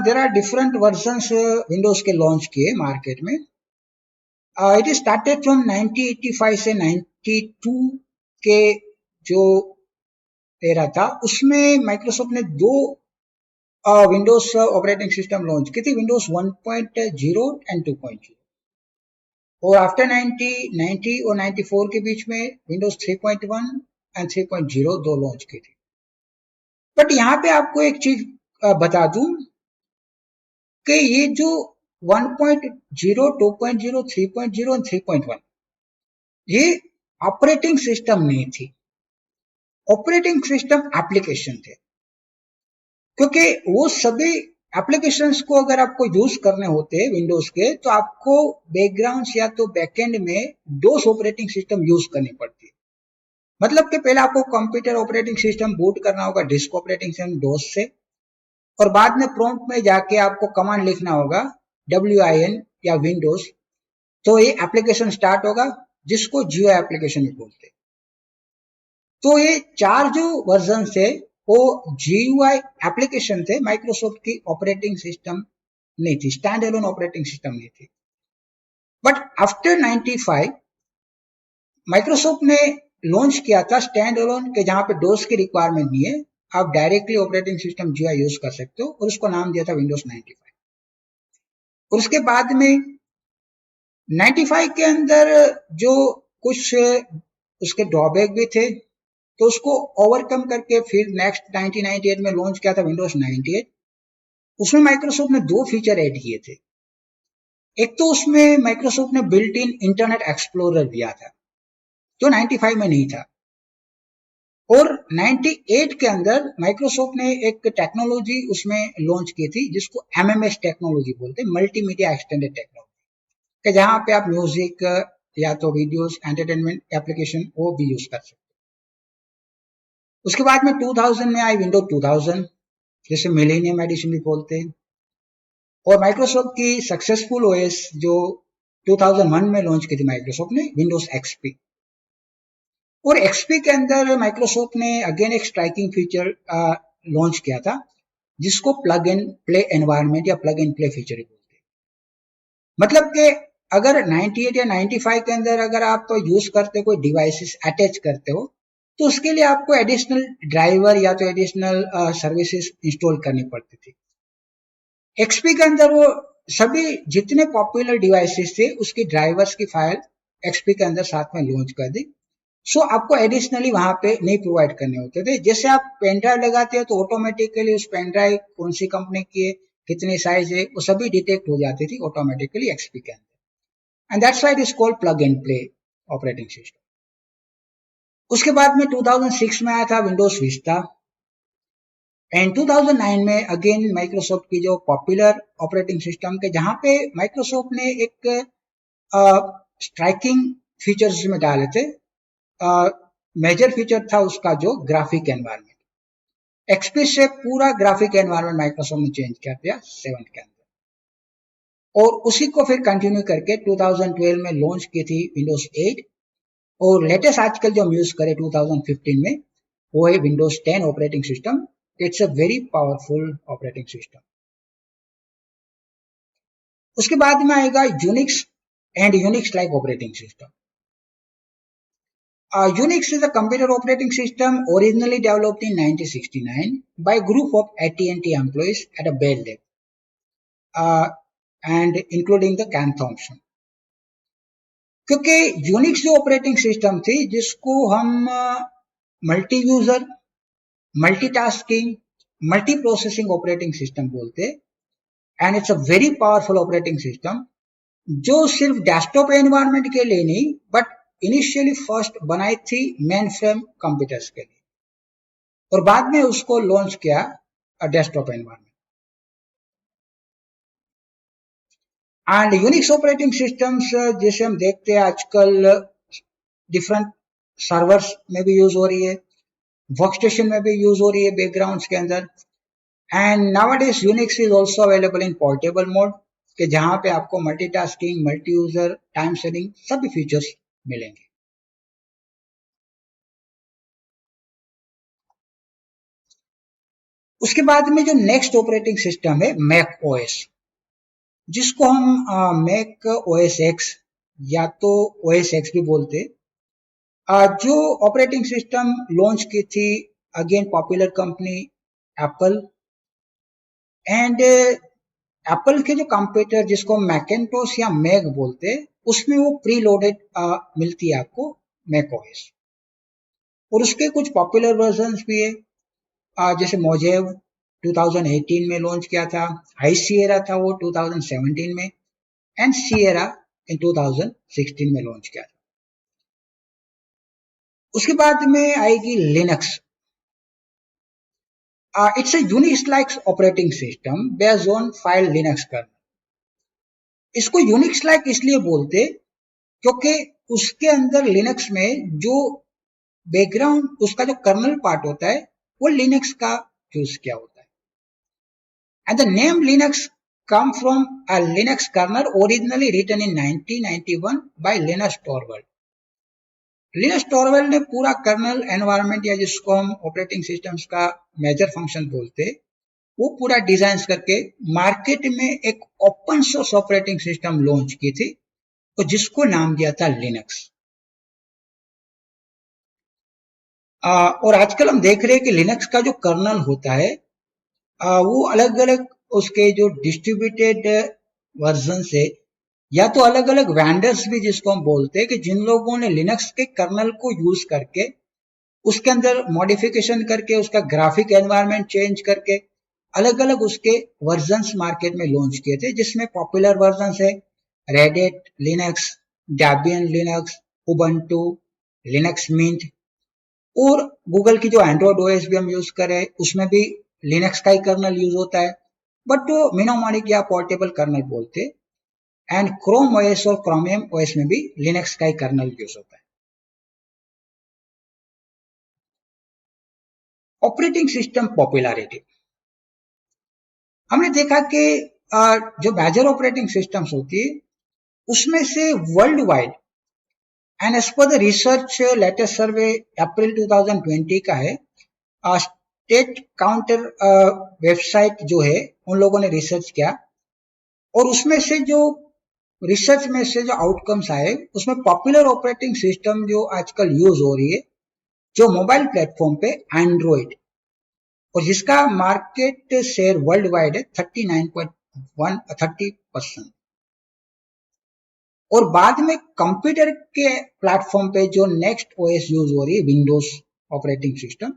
there are different versions Windows के लॉन्च किए मार्केट में। इट इज स्टार्टेड फ्रॉम 1985 से 92 के जो एरा था, उसमें माइक्रोसॉफ्ट ने दो विंडोज ऑपरेटिंग सिस्टम लॉन्च की थी, विंडोज 1.0 एंड 2.0। और आफ्टर 90 और 94 के बीच में विंडोज 3.1 एंड 3.0 दो लॉन्च की थी। बट यहाँ पे आपको एक चीज बता दूं कि ये जो 1.0, 2.0, 3.0 और 3.1 ये ऑपरेटिंग सिस्टम नहीं थी, ऑपरेटिंग सिस्टम एप्लीकेशन थे। क्योंकि वो सभी एप्लीकेशंस को अगर आपको यूज करने होते हैं विंडोज के, तो आपको बैकग्राउंड या तो बैकएंड में डोस ऑपरेटिंग सिस्टम यूज करनी पड़ती है। मतलब कि पहले आपको कंप्यूटर ऑपरेटिंग सिस्टम बूट करना होगा डिस्क ऑपरेटिंग सिस्टम डोस से, और बाद में प्रॉम्प्ट में जाके आपको कमांड लिखना होगा WIN या विंडोज, तो ये एप्लीकेशन स्टार्ट होगा जिसको जियो एप्लीकेशन भी बोलते हैं। तो ये 4 जो वर्जन थे वो GUI एप्लीकेशन थे, माइक्रोसॉफ्ट की ऑपरेटिंग सिस्टम नहीं थी, स्टैंड एलोन ऑपरेटिंग सिस्टम नहीं थी। बट आफ्टर 95 माइक्रोसॉफ्ट ने लॉन्च किया था स्टैंड एलोन के, जहां पे डोस की रिक्वायरमेंट नहीं है, आप directly operating system GUI use कर सकते हो, और उसको नाम दिया था विंडोज 95। और उसके बाद में 95 के अंदर जो कुछ उसके ड्रॉबैक भी थे, तो उसको ओवरकम करके फिर नेक्स्ट 1998 में लॉन्च किया था विंडोज 98। उसमें माइक्रोसॉफ्ट ने 2 फीचर ऐड किए थे। एक तो उसमें माइक्रोसॉफ्ट ने बिल्ट इन इंटरनेट एक्सप्लोरर दिया था, जो 95 में नहीं था। और 98 के अंदर माइक्रोसॉफ्ट ने एक टेक्नोलॉजी उसमें लॉन्च की थी जिसको MMS टेक्नोलॉजी बोलते हैं, मल्टीमीडिया एक्सटेंडेड टेक्नोलॉजी, कि जहां पे आप म्यूजिक या तो वीडियोस एंटरटेनमेंट एप्लीकेशन वो भी यूज कर सकते। उसके बाद में 2000 में आई विंडोज 2000, जिसे मिलेनियम एडिशन भी बोलते हैं, और माइक्रोसॉफ्ट की सक्सेसफुल OS जो 2001 में लॉन्च की थी माइक्रोसॉफ्ट ने, विंडोज XP। और XP के अंदर माइक्रोसॉफ्ट ने अगेन एक स्ट्राइकिंग फीचर लॉन्च किया था जिसको प्लग एंड प्ले एनवायरनमेंट या प्लग एंड प्ले फीचर बोलते हैं। मतलब कि अगर 98 या 95 के अंदर अगर आप तो यूज करते कोई डिवाइसेस अटैच करते हो, तो उसके लिए आपको एडिशनल ड्राइवर या तो एडिशनल सर्विसेज इंस्टॉल करनी पड़ती थी। XP के अंदर वो सभी जितने पॉपुलर डिवाइसेस थे उसकी ड्राइवर्स की फाइल XP के अंदर साथ में लॉन्च कर दी। सो आपको एडिशनली वहां पे नहीं प्रोवाइड करने होते थे। जैसे आप पेन ड्राइव लगाते हो तो ऑटोमेटिकली उस पेन ड्राइव कौन सी कंपनी की है, कितनी साइज है, वो सभी डिटेक्ट हो जाती थी ऑटोमेटिकली XP के अंदर। And that's why it is called plug and play operating system. उसके बाद में 2006 में आया था विंडोज विस्टा, एंड 2009 में अगेन माइक्रोसॉफ्ट की जो पॉपुलर ऑपरेटिंग सिस्टम के, जहां पे माइक्रोसॉफ्ट ने एक स्ट्राइकिंग फीचर्स में डाले थे। मेजर फीचर था उसका जो ग्राफिक एनवायरनमेंट, XP से पूरा ग्राफिक एनवायरनमेंट माइक्रोसॉफ्ट ने चेंज कर दिया 7 के अंदर, और उसी को फिर कंटिन्यू करके 2012 में लॉन्च की थी विंडोज 8, और लेटेस्ट आजकल जो हम यूज करें 2015 में वो है Windows 10 operating system. It's a very powerful operating system. उसके बाद में आएगा Unix and Unix like operating system. Unix is a computer operating system originally developed in 1969 by a group of AT&T employees at a Bell Lab, and including the Ken Thompson. क्योंकि यूनिक्स जो ऑपरेटिंग सिस्टम थी जिसको हम multi user, multitasking, multi processing operating system बोलते, and it's a very powerful operating system जो सिर्फ डेस्कटॉप एनवायरनमेंट के लिए नहीं, बट इनिशियली फर्स्ट बनाई थी मेन फ्रेम कंप्यूटर्स के लिए, और बाद में उसको लॉन्च किया desktop environment. And Unix operating systems जैसे हम देखते हैं आजकल डिफरेंट सर्वर्स में भी यूज हो रही है, वर्कस्टेशन में भी यूज हो रही है बैकग्राउंड्स के अंदर, and nowadays Unix is also available in portable mode, कि जहां पे आपको multitasking, multi user, time sharing सभी फीचर्स मिलेंगे। उसके बाद में जो नेक्स्ट ऑपरेटिंग सिस्टम है मैक OS, जिसको हम मैक OS X या तो OS X भी बोलते, जो ऑपरेटिंग सिस्टम लॉन्च की थी again popular company Apple, and Apple के जो कंप्यूटर जिसको मैकेंटोश या मैक बोलते, उसमें वो प्री लोडेड मिलती है आपको मैक OS, और उसके कुछ पॉपुलर वर्जन भी है जैसे मोजेव, 2018 में लॉन्च किया था, हाई सिएरा था वो 2017 में, एंड सिएरा इन 2016 में लॉन्च किया था। उसके बाद में आएगी Linux. It's a Unix like operating system based on file Linux kernel. इसको यूनिक्स लाइक इसलिए बोलते क्योंकि उसके अंदर लिनक्स में जो बैकग्राउंड उसका जो कर्नल पार्ट होता है वो लिनक्स का यूज किया होता है। And the name Linux come from a Linux kernel originally written in 1991 by Linus Torvalds. Linus टॉरवेल्ड ने पूरा कर्नल एनवायरनमेंट या जिसको हम ऑपरेटिंग सिस्टम्स का मेजर फंक्शन बोलते वो पूरा डिजाइन करके मार्केट में एक open source operating system launch की थी और जिसको नाम दिया था लिनक्स। और आजकल हम देख रहे हैं कि लिनक्स का जो कर्नल होता है वो अलग अलग उसके जो डिस्ट्रीब्यूटेड वर्जन से या तो अलग अलग वेंडर्स भी जिसको हम बोलते हैं कि जिन लोगों ने लिनक्स के कर्नल को यूज करके उसके अंदर मॉडिफिकेशन करके उसका ग्राफिक एनवायरनमेंट चेंज करके अलग अलग उसके वर्जन्स मार्केट में लॉन्च किए थे, जिसमें पॉपुलर वर्जन्स है Red Hat Linux, Debian Linux, Ubuntu, Linux Mint, और गूगल की जो एंड्रॉइड ओएस भी हम यूज करें उसमें भी लिनक्स का ही कर्नल यूज होता है, बट वो मिनोमोनिक या पोर्टेबल कर्नल बोलते। एंड क्रोम ओएस और क्रोमियम ओएस में भी लिनक्स का ही कर्नल यूज होता है। ऑपरेटिंग सिस्टम पॉपुलैरिटी, हमने देखा कि जो मेजर ऑपरेटिंग सिस्टम्स होती है उसमें से वर्ल्ड वाइड एंड एज पर the research latest survey April 2020 का है, स्टेट काउंटर वेबसाइट जो है उन लोगों ने रिसर्च किया और उसमें से जो रिसर्च में से जो आउटकम्स आए उसमें पॉपुलर ऑपरेटिंग सिस्टम जो आजकल यूज हो रही है जो मोबाइल प्लेटफॉर्म पे एंड्रॉइड, और जिसका मार्केट शेयर वर्ल्ड वाइड है 30%। और बाद में कंप्यूटर के प्लेटफॉर्म पे जो नेक्स्ट ओएस यूज हो रही है विंडोज ऑपरेटिंग सिस्टम,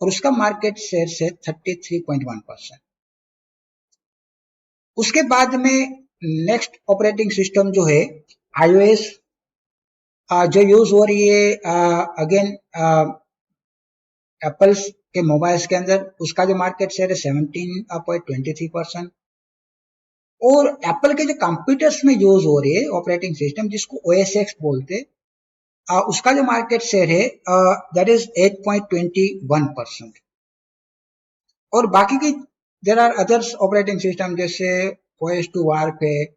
और उसका मार्केट शेयर से 33.1%। उसके बाद में नेक्स्ट ऑपरेटिंग सिस्टम जो है iOS जो यूज हो रही है अगेन एप्पल्स के मोबाइल्स के अंदर, उसका जो मार्केट शेयर है 17.23%। और एप्पल के जो कंप्यूटर्स में यूज हो रही है ऑपरेटिंग सिस्टम जिसको OS X बोलते, उसका जो मार्केट शेयर है दैट इज 8.21%। और बाकी की there are others operating system जैसे OS2 वार्प है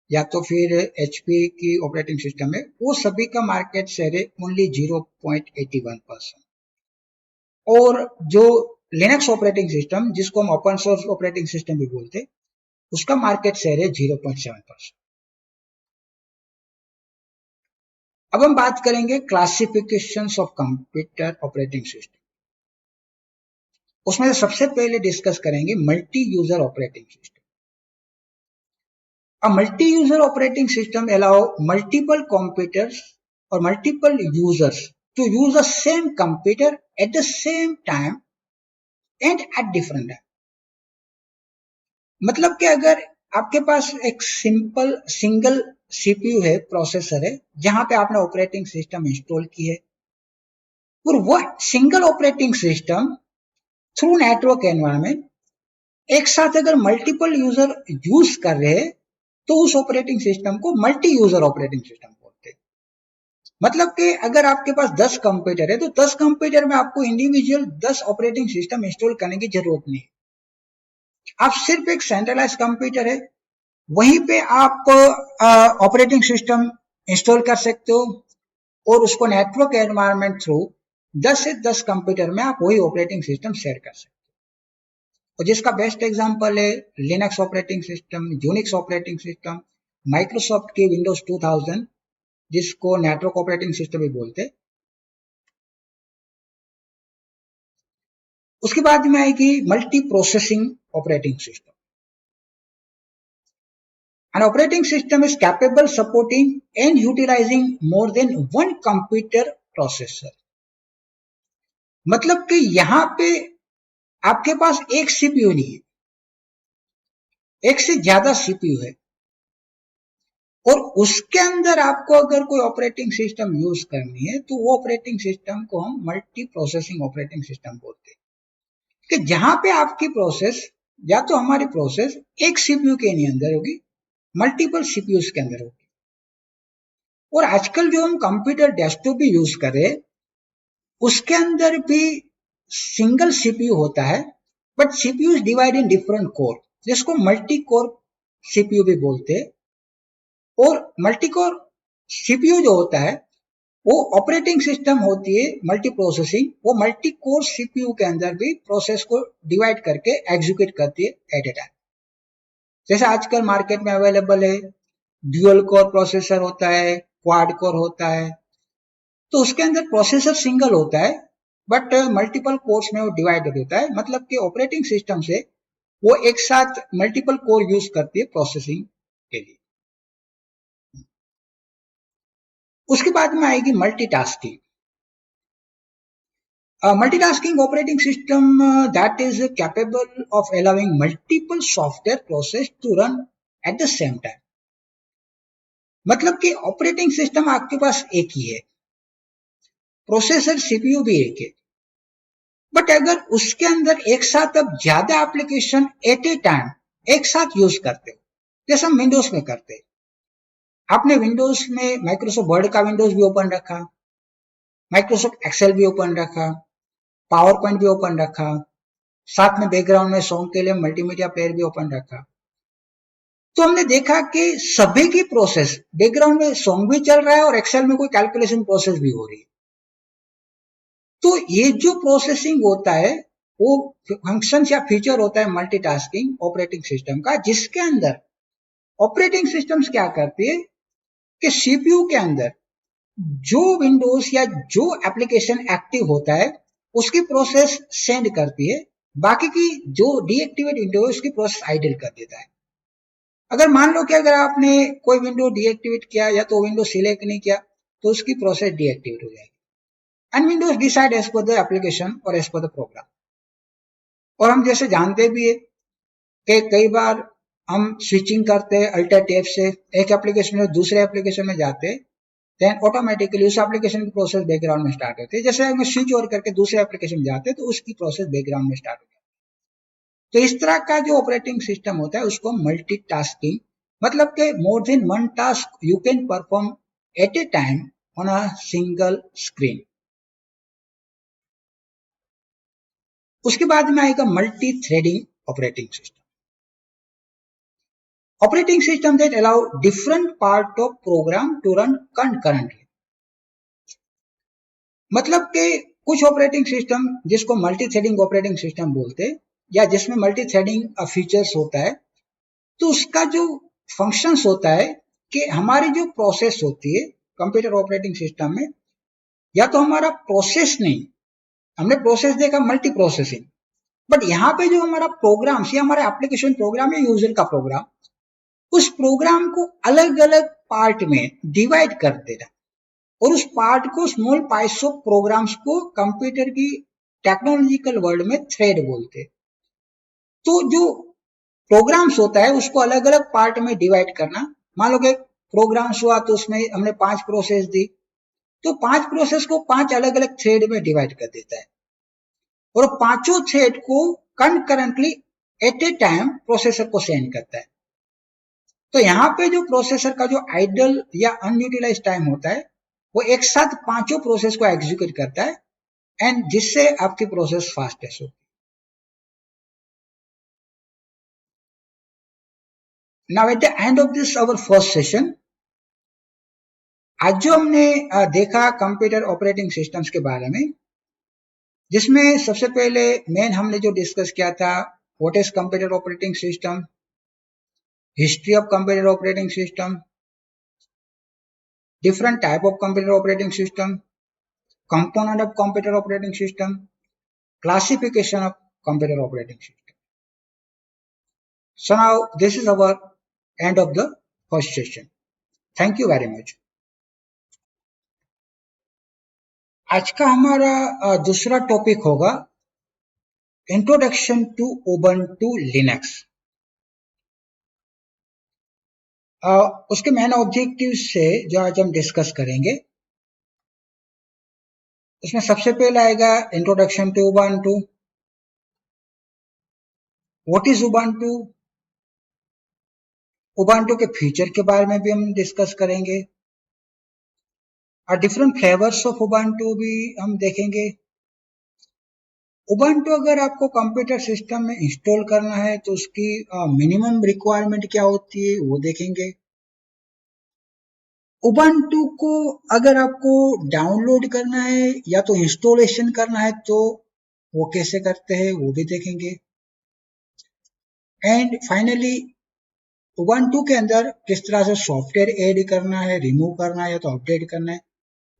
या तो फिर HP की ऑपरेटिंग सिस्टम है, वो सभी का मार्केट शेयर है ओनली 0.81%। और जो लिनक्स ऑपरेटिंग सिस्टम जिसको हम ओपन सोर्स ऑपरेटिंग सिस्टम भी बोलते उसका मार्केट शेयर है 0.7%। अब हम बात करेंगे classifications of computer operating system. उसमें सबसे पहले डिस्कस करेंगे multi user operating system. A multi-user operating system allow multiple computers or multiple users to use the same computer at the same time and at different time. मतलब कि अगर आपके पास एक सिंपल सिंगल सीपीयू है, प्रोसेसर है, जहां पे आपने ऑपरेटिंग सिस्टम इंस्टॉल की है, और वह single operating system through network environment एक साथ अगर मल्टीपल यूजर यूज कर रहे हैं तो उस ऑपरेटिंग सिस्टम को मल्टी यूजर ऑपरेटिंग सिस्टम बोलते हैं। मतलब कि अगर आपके पास 10 कंप्यूटर है तो 10 कंप्यूटर में आपको इंडिविजुअल 10 ऑपरेटिंग सिस्टम इंस्टॉल करने की जरूरत नहीं। आप सिर्फ एक सेंट्रलाइज कंप्यूटर है वहीं पे आप ऑपरेटिंग सिस्टम इंस्टॉल कर सकते हो और उसको नेटवर्क एनवायरनमेंट थ्रू 10 से 10 कंप्यूटर में आप वही ऑपरेटिंग सिस्टम शेयर कर सकते हो। और जिसका बेस्ट एग्जांपल है Linux operating system, Unix operating system, Microsoft की विंडोज 2000 जिसको नेटवर्क ऑपरेटिंग सिस्टम भी बोलते। उसके बाद में आएगी multi processing operating system. An operating system is capable supporting and utilizing more than one computer processor। मतलब कि यहां पे आपके पास एक सीपीयू नहीं है, एक से ज्यादा सीपीयू है, और उसके अंदर आपको अगर कोई ऑपरेटिंग सिस्टम यूज करनी है तो वो ऑपरेटिंग सिस्टम को हम मल्टी प्रोसेसिंग ऑपरेटिंग सिस्टम बोलते हैं। कि जहां पे आपकी प्रोसेस, या तो हमारी प्रोसेस एक सीपीयू के नहीं अंदर होगी, मल्टीपल सीपीयूज के अंदर होगी। और आजकल जो हम कंप्यूटर डेस्कटॉप भी यूज कर रहे हैं, उसके अंदर भी सिंगल सीपीयू होता है, but CPU is divide in different core, जिसको मल्टी कोर सीपीयू भी बोलते हैं। और मल्टी कोर सीपीयू जो होता है वो ऑपरेटिंग सिस्टम होती है मल्टी प्रोसेसिंग, वो मल्टी कोर सीपीयू के अंदर भी प्रोसेस को डिवाइड करके एग्जीक्यूट करती है एट ए टाइम। जैसे आजकल मार्केट में अवेलेबल है, ड्यूअल कोर प्रोसेसर होता है, क्वाड कोर होता है, तो उसके अंदर प्रोसेसर सिंगल होता है, बट मल्टीपल कोर्स में वो डिवाइडेड होता है। मतलब कि ऑपरेटिंग सिस्टम से वो एक साथ मल्टीपल कोर यूज करती है प्रोसेसिंग के लिए। उसके बाद में आएगी multitasking. Multitasking operating system that is capable of allowing multiple software process to run at the same time. मतलब कि ऑपरेटिंग सिस्टम आपके पास एक ही है, प्रोसेसर सीपीयू भी एक है, बट अगर उसके अंदर एक साथ अब ज्यादा एप्लीकेशन एट ए टाइम एक साथ यूज करते हो, जैसे हम विंडोज में करते हैं, आपने विंडोज में माइक्रोसॉफ्ट वर्ड का विंडोज भी ओपन रखा, माइक्रोसॉफ्ट एक्सेल भी ओपन रखा, पावर पॉइंट भी ओपन रखा, साथ में बैकग्राउंड में सॉन्ग के लिए मल्टीमीडिया प्लेयर भी ओपन रखा, तो हमने देखा कि सभी की प्रोसेस, बैकग्राउंड में सॉन्ग भी चल रहा है और एक्सेल में कोई कैलकुलेशन प्रोसेस भी हो रही है। तो ये जो प्रोसेसिंग होता है वो फंक्शन या फीचर होता है मल्टीटास्किंग ऑपरेटिंग सिस्टम का, जिसके अंदर ऑपरेटिंग सिस्टम्स क्या करती है कि सीपीयू के अंदर जो विंडोज या जो एप्लीकेशन एक्टिव होता है उसकी प्रोसेस सेंड करती है, बाकी की जो डीएक्टिवेट विंडो है उसकी प्रोसेस आइडल कर देता है। अगर मान लो कि अगर आपने कोई विंडो डीएक्टिवेट किया या तो विंडो सिलेक्ट नहीं किया तो उसकी प्रोसेस डीएक्टिवेट हो जाएगी। एंड विंडोज डिसाइड एज पर द एप्लीकेशन और एज पर द प्रोग्राम। और हम जैसे जानते भी है कि कई बार हम स्विचिंग करते हैं अल्टर टैब से एक एप्लीकेशन से दूसरे एप्लीकेशन में जाते हैं, देन ऑटोमेटिकली उस एप्लीकेशन की प्रोसेस बैकग्राउंड में स्टार्ट होती है। जैसे हम स्विच ओवर करके दूसरे एप्लीकेशन में जाते हैं तो उसकी प्रोसेस बैकग्राउंड में स्टार्ट होती है। तो इस तरह का जो ऑपरेटिंग सिस्टम होता है उसको मल्टीटास्किंग, मतलब कि more than one task you can perform at a time on a single screen. उसके बाद में आएगा multi threading operating system. Operating system that allow different part of program to run concurrently. मतलब कि कुछ ऑपरेटिंग सिस्टम जिसको मल्टी थ्रेडिंग ऑपरेटिंग सिस्टम बोलते हैं, या जिसमें मल्टी थ्रेडिंग फीचर्स होता है, तो उसका जो फंक्शंस होता है कि हमारी जो प्रोसेस होती है कंप्यूटर ऑपरेटिंग सिस्टम में, या तो हमारा प्रोसेस नहीं, हमने प्रोसेस देखा मल्टी प्रोसेसिंग, बट यहाँ पे जो हमारा प्रोग्राम या हमारा एप्लीकेशन प्रोग्राम या यूजर का प्रोग्राम, उस प्रोग्राम को अलग अलग पार्ट में डिवाइड कर देना, और उस पार्ट को स्मॉल पार्ट्स ऑफ प्रोग्राम्स को कंप्यूटर की टेक्नोलॉजिकल वर्ल्ड में थ्रेड बोलते हैं। तो जो प्रोग्राम्स होता है उसको अलग अलग पार्ट में डिवाइड करना। मान लो कि प्रोग्राम्स हुआ तो उसमें हमने 5 प्रोसेस दी, तो 5 प्रोसेस को 5 अलग अलग थ्रेड में डिवाइड कर देता है, और पांचों थ्रेड को concurrently at a time processor को सेंड करता है। तो यहाँ पे जो प्रोसेसर का जो आइडल या अनयूटिलाइज टाइम होता है वो एक साथ पांचों प्रोसेस को एग्जीक्यूट करता है, एंड जिससे आपकी प्रोसेस फास्टेस्ट होती है। Now at the end of this our first session, आज जो हमने देखा कंप्यूटर ऑपरेटिंग सिस्टम्स के बारे में, जिसमें सबसे पहले मेन हमने जो डिस्कस किया था what is computer operating system, history of computer operating system, different type of computer operating system, component of computer operating system, classification of computer operating system. So now this is our end of the first session. Thank you very much. आज का हमारा दूसरा टॉपिक होगा इंट्रोडक्शन टू उबंटू लिनक्स। उसके मेन ऑब्जेक्टिव्स से जो आज हम डिस्कस करेंगे, उसमें सबसे पहले आएगा introduction to Ubuntu, what is Ubuntu, Ubuntu के फीचर के बारे में भी हम डिस्कस करेंगे, और डिफरेंट फ्लेवर्स ऑफ उबंटू भी हम देखेंगे। उबंटू अगर आपको कंप्यूटर सिस्टम में इंस्टॉल करना है तो उसकी मिनिमम रिक्वायरमेंट क्या होती है वो देखेंगे। उबंटू को अगर आपको डाउनलोड करना है या तो इंस्टॉलेशन करना है तो वो कैसे करते हैं वो भी देखेंगे। एंड फाइनली उबंटू के अंदर किस तरह से सॉफ्टवेयर ऐड करना है, रिमूव करना है या तो अपडेट करना है,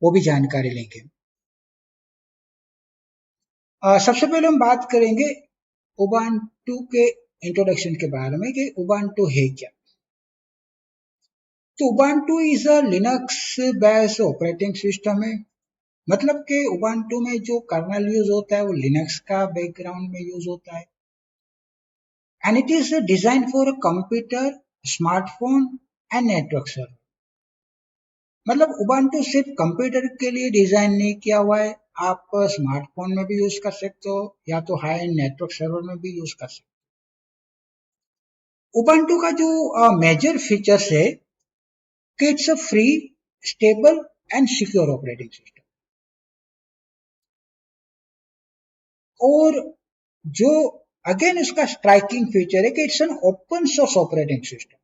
वो भी जानकारी लेंगे। सबसे पहले हम बात करेंगे उबंटू के इंट्रोडक्शन के बारे में कि उबंटू है क्या। तो Ubuntu is a Linux based operating system है, मतलब कि उबंटू में जो कर्नल यूज होता है वो लिनक्स का बैकग्राउंड में यूज होता है, and it is design for computer, smartphone and network server. मतलब उबंटू सिर्फ कंप्यूटर के लिए डिजाइन नहीं किया हुआ है, आप स्मार्टफोन में भी यूज कर सकते हो या तो हाई एंड नेटवर्क सर्वर में भी यूज कर सकते हो। उबंटू का जो मेजर फीचर्स है कि it's a free, stable and secure operating system, और जो अगेन इसका स्ट्राइकिंग फीचर है कि it's an open source operating system,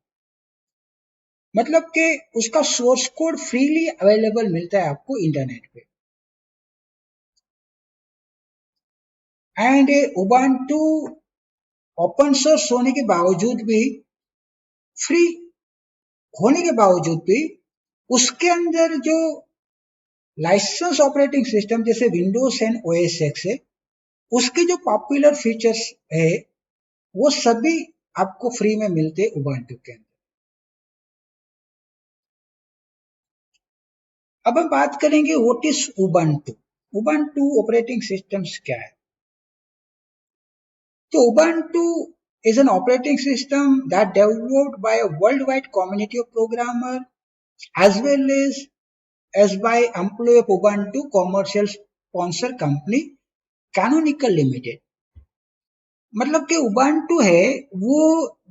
मतलब कि उसका सोर्स कोड फ्रीली अवेलेबल मिलता है आपको इंटरनेट पे। एंड उबंटू ओपन सोर्स होने के बावजूद भी, फ्री होने के बावजूद भी, उसके अंदर जो लाइसेंस ऑपरेटिंग सिस्टम जैसे विंडोज एंड ओएस एक्स है, उसके जो पॉपुलर फीचर्स है वो सभी आपको फ्री में मिलते हैं उबंटू के अंदर। अब हम बात करेंगे what is Ubuntu. Ubuntu operating systems क्या है। तो Ubuntu is an operating system that developed by a worldwide community of programmers as well as by employee of Ubuntu commercial sponsor company Canonical Limited। मतलब कि उबंटू है वो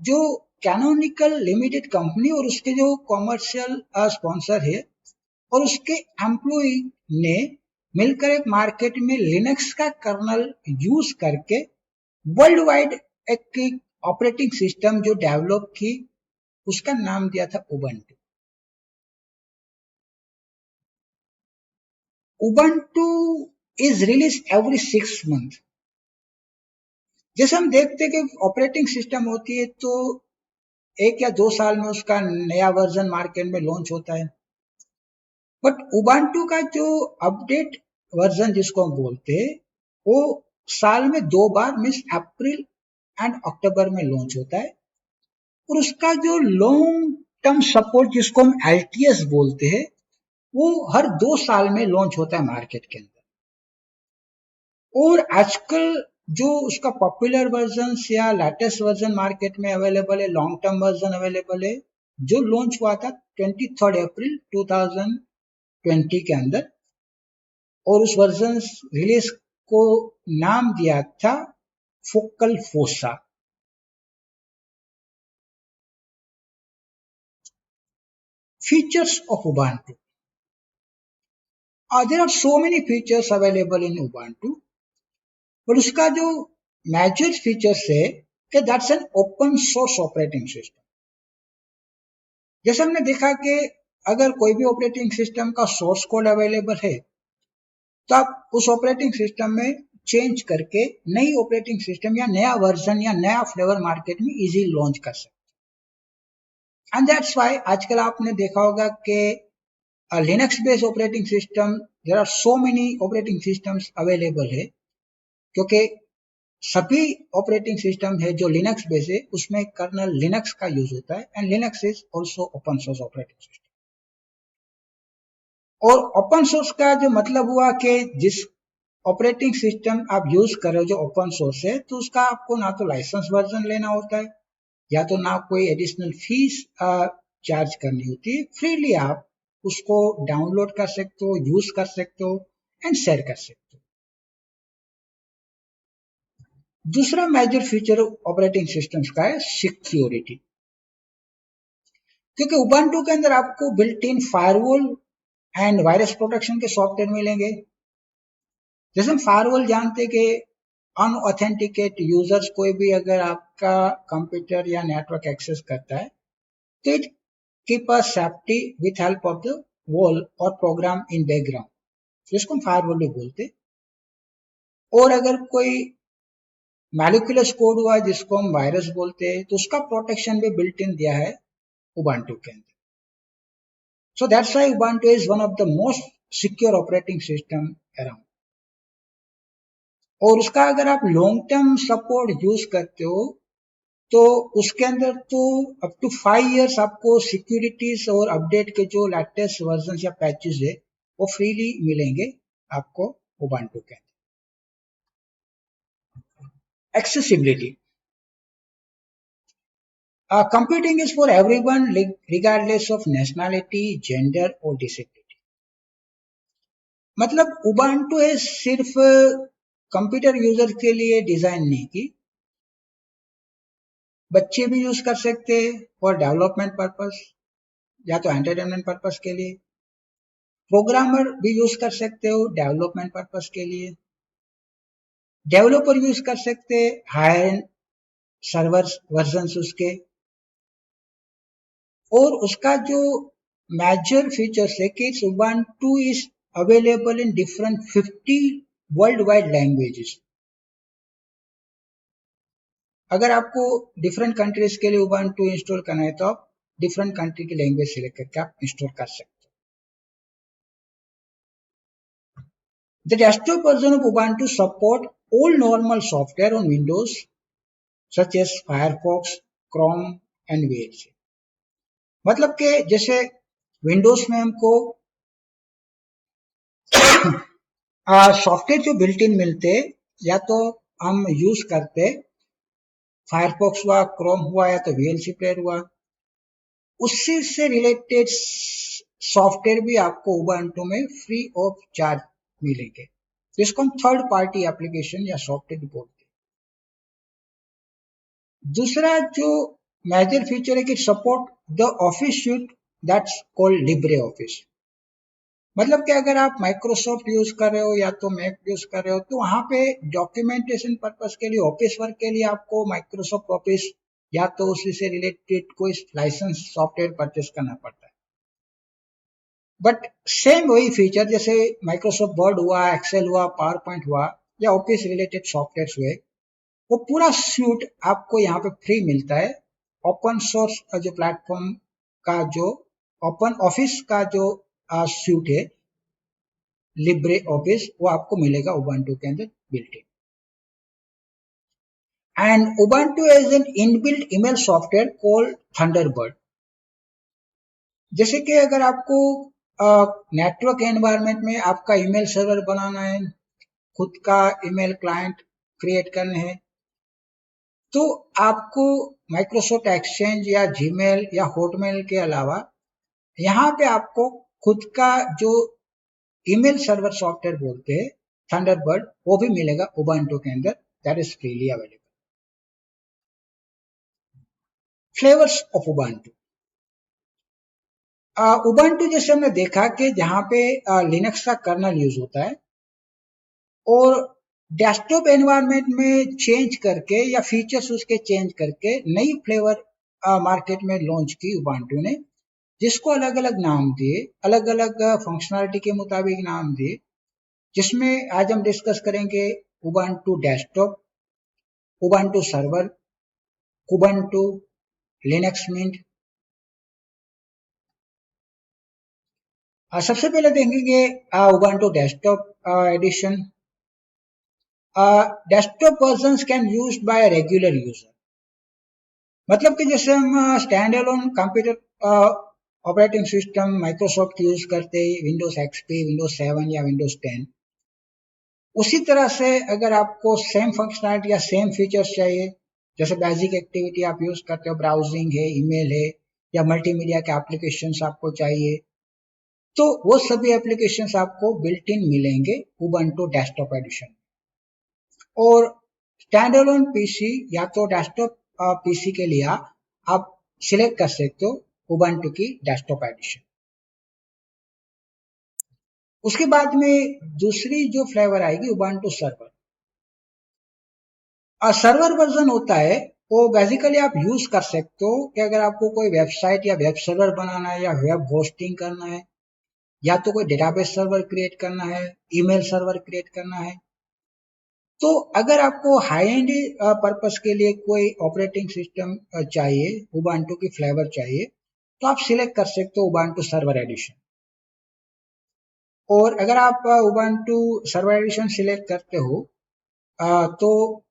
जो कैनोनिकल लिमिटेड कंपनी और उसके जो कॉमर्शियल स्पॉन्सर है और उसके एम्प्लॉय ने मिलकर एक मार्केट में लिनक्स का कर्नल यूज करके वर्ल्ड वाइड एक ऑपरेटिंग सिस्टम जो डेवलप की, उसका नाम दिया था Ubuntu. Ubuntu is release every 6 month. जैसे हम देखते हैं कि ऑपरेटिंग सिस्टम होती है तो 1 या 2 साल में उसका नया वर्जन मार्केट में लॉन्च होता है, बट उबंटू का जो अपडेट वर्जन जिसको हम बोलते हैं वो साल में 2 बार मीन्स अप्रैल एंड अक्टूबर में लॉन्च होता है, और उसका जो लॉन्ग टर्म सपोर्ट जिसको हम एलटीएस बोलते हैं वो हर 2 साल में लॉन्च होता है मार्केट के अंदर। और आजकल जो उसका पॉपुलर वर्जन या लेटेस्ट वर्जन मार्केट में अवेलेबल है, लॉन्ग टर्म वर्जन अवेलेबल है, जो लॉन्च हुआ था 23 अप्रैल 2020 के अंदर, और उस वर्जन रिलीज को नाम दिया था focal fossa. Features of Ubuntu, there are so many features available in ubuntu, पर उसका जो मेजर फीचर्स है कि that's an open source operating system. जैसे हमने देखा कि अगर कोई भी ऑपरेटिंग सिस्टम का सोर्स कोड अवेलेबल है तो आप उस ऑपरेटिंग सिस्टम में चेंज करके नई ऑपरेटिंग सिस्टम या नया वर्जन या नया फ्लेवर मार्केट में इजी लॉन्च कर सकते। एंड दैट्स व्हाई आजकल आपने देखा होगा कि Linux based operating system, there are so many operating systems available है, क्योंकि सभी ऑपरेटिंग सिस्टम है जो लिनक्स बेस्ड है उसमें कर्नल लिनक्स का यूज होता है, and Linux is also open source operating system. और ओपन सोर्स का जो मतलब हुआ कि जिस ऑपरेटिंग सिस्टम आप यूज कर रहे हो जो ओपन सोर्स है, तो उसका आपको ना तो लाइसेंस वर्जन लेना होता है, या तो ना कोई एडिशनल फीस चार्ज करनी होती है। फ्रीली आप उसको डाउनलोड कर सकते हो, यूज कर सकते हो एंड शेयर कर सकते हो। दूसरा मेजर फीचर ऑपरेटिंग सिस्टम्स का है सिक्योरिटी, क्योंकि उबंटू के अंदर आपको built in firewall and virus protection के सॉफ्टवेयर मिलेंगे। जैसे हम फायरवॉल जानते कि अनऑथेंटिकेट यूजर्स कोई भी अगर आपका कंप्यूटर या नेटवर्क एक्सेस करता है, तो it keep a safety with help of the wall और प्रोग्राम इन बैकग्राउंड, जिसको हम फायरवॉल भी बोलते। और अगर कोई मैलिकुलस कोड हुआ जिसको हम वायरस बोलते हैं, तो उसका प्रोटेक्शन भी बिल्ट इन दिया है उबंटू के अंदर। So that's why Ubuntu is one of the most secure operating system around. और उसका अगर आप लॉन्ग टर्म सपोर्ट यूज करते हो, तो उसके अंदर तो अप टू 5 इयर्स आपको सिक्योरिटीज और अपडेट के जो लेटेस्ट वर्जन या पैचेस है वो फ्रीली मिलेंगे आपको उबंटू के अंदर। Accessibility, computing is for everyone regardless of nationality, gender और disability। मतलब उबंटू है सिर्फ कंप्यूटर यूजर के लिए डिजाइन नहीं की, बच्चे भी यूज कर सकते हैं फॉर डेवलपमेंट पर्पस या तो एंटरटेनमेंट पर्पस के लिए, प्रोग्रामर भी यूज कर सकते हो डेवलपमेंट पर्पस के लिए, डेवलपर यूज कर सकते हैं हायर एंड सर्वर वर्जन उसके। और उसका जो मेजर फीचर्स है कि Ubuntu is available in different 50 world wide languages. अगर आपको डिफरेंट कंट्रीज के लिए उबंटू इंस्टॉल करना है, तो आप डिफरेंट कंट्री की लैंग्वेज सिलेक्ट करके आप इंस्टॉल कर सकते हो। The desktop version of Ubuntu support all normal software on Windows such as Firefox, Chrome and VLC। मतलब कि जैसे विंडोज में हमको सॉफ्टवेयर जो बिल्ट इन मिलते, या तो हम यूज करते फायरफॉक्स हुआ, क्रोम हुआ या तो वीएलसी प्लेयर हुआ, उससे से रिलेटेड सॉफ्टवेयर भी आपको उबंटू में फ्री ऑफ चार्ज मिलेंगे, जिसको हम थर्ड पार्टी एप्लीकेशन या सॉफ्टवेयर बोलते हैं। दूसरा जो मेजर फीचर है कि support the office suit that's called Libre office. मतलब कि अगर आप माइक्रोसॉफ्ट यूज कर रहे हो या तो मैक यूज कर रहे हो, तो वहां पे डॉक्यूमेंटेशन पर्पस के लिए, ऑफिस वर्क के लिए आपको माइक्रोसॉफ्ट ऑफिस या तो उसी से रिलेटेड कोई लाइसेंस सॉफ्टवेयर परचेस करना पड़ता है। बट सेम वही फीचर जैसे माइक्रोसॉफ्ट वर्ड हुआ, एक्सेल हुआ, पावर पॉइंट हुआ या ऑफिस रिलेटेड सॉफ्टवेयर हुए, वो पूरा सूट आपको यहाँ पे फ्री मिलता है। ओपन सोर्स जो प्लेटफॉर्म का जो ओपन ऑफिस का जो सूट है लिब्रे ऑफिस, वो आपको मिलेगा उबंटू के अंदर built in. And Ubuntu is an inbuilt email software called Thunderbird. जैसे कि अगर आपको नेटवर्क एनवायरनमेंट में आपका ईमेल सर्वर बनाना है, खुद का ईमेल क्लाइंट क्रिएट करने हैं, तो आपको माइक्रोसॉफ्ट एक्सचेंज या जीमेल या हॉटमेल के अलावा यहाँ पे आपको खुद का जो ईमेल सर्वर सॉफ्टवेयर बोलते हैं थंडरबर्ड, वो भी मिलेगा उबंटू के अंदर, that is freely available. Flavours of Ubuntu, Ubuntu जैसे हमने देखा कि जहाँ पे लिनक्स का कर्नल यूज होता है, और डेस्कटॉप एनवायरनमेंट में चेंज करके या फीचर्स उसके चेंज करके नई फ्लेवर मार्केट में लॉन्च की उबंटू ने, जिसको अलग अलग नाम दिए, अलग अलग फंक्शनलिटी के मुताबिक नाम दिए, जिसमें आज हम डिस्कस करेंगे Ubuntu desktop, Ubuntu server, Kubuntu, Linux Mint. सबसे पहले देखेंगे Ubuntu desktop edition. Desktop version can use by regular user. मतलब कि जैसे हम stand alone computer operating system Microsoft use करते हैं, विंडोज एक्सपी, विंडोज 7 या विंडोज 10, उसी तरह से अगर आपको सेम फंक्शनलिटी या सेम फीचर्स चाहिए, जैसे बेसिक एक्टिविटी आप यूज करते हो, ब्राउजिंग है, ईमेल है, या मल्टीमीडिया के एप्लीकेशंस आपको चाहिए, तो वो सभी एप्लीकेशंस आपको बिल्ट इन मिलेंगे उबंटू डेस्कटॉप एडिशन। और स्टैंड अलोन पीसी या तो डेस्कटॉप पीसी के लिए आप सिलेक्ट कर सकते हो उबंटू की डेस्कटॉप एडिशन। उसके बाद में दूसरी जो फ्लेवर आएगी उबंटू सर्वर। सर्वर वर्जन होता है वो बेसिकली आप यूज कर सकते हो कि अगर आपको कोई वेबसाइट या वेब सर्वर बनाना है, या वेब होस्टिंग करना है, या तो कोई डेटाबेस सर्वर क्रिएट करना है, ईमेल सर्वर क्रिएट करना है, तो अगर आपको हाई एंड पर्पस के लिए कोई ऑपरेटिंग सिस्टम चाहिए, उबंटू की फ्लेवर चाहिए, तो आप सिलेक्ट कर सकते हो उबंटू सर्वर एडिशन। और अगर आप उबंटू सर्वर एडिशन सिलेक्ट करते हो तो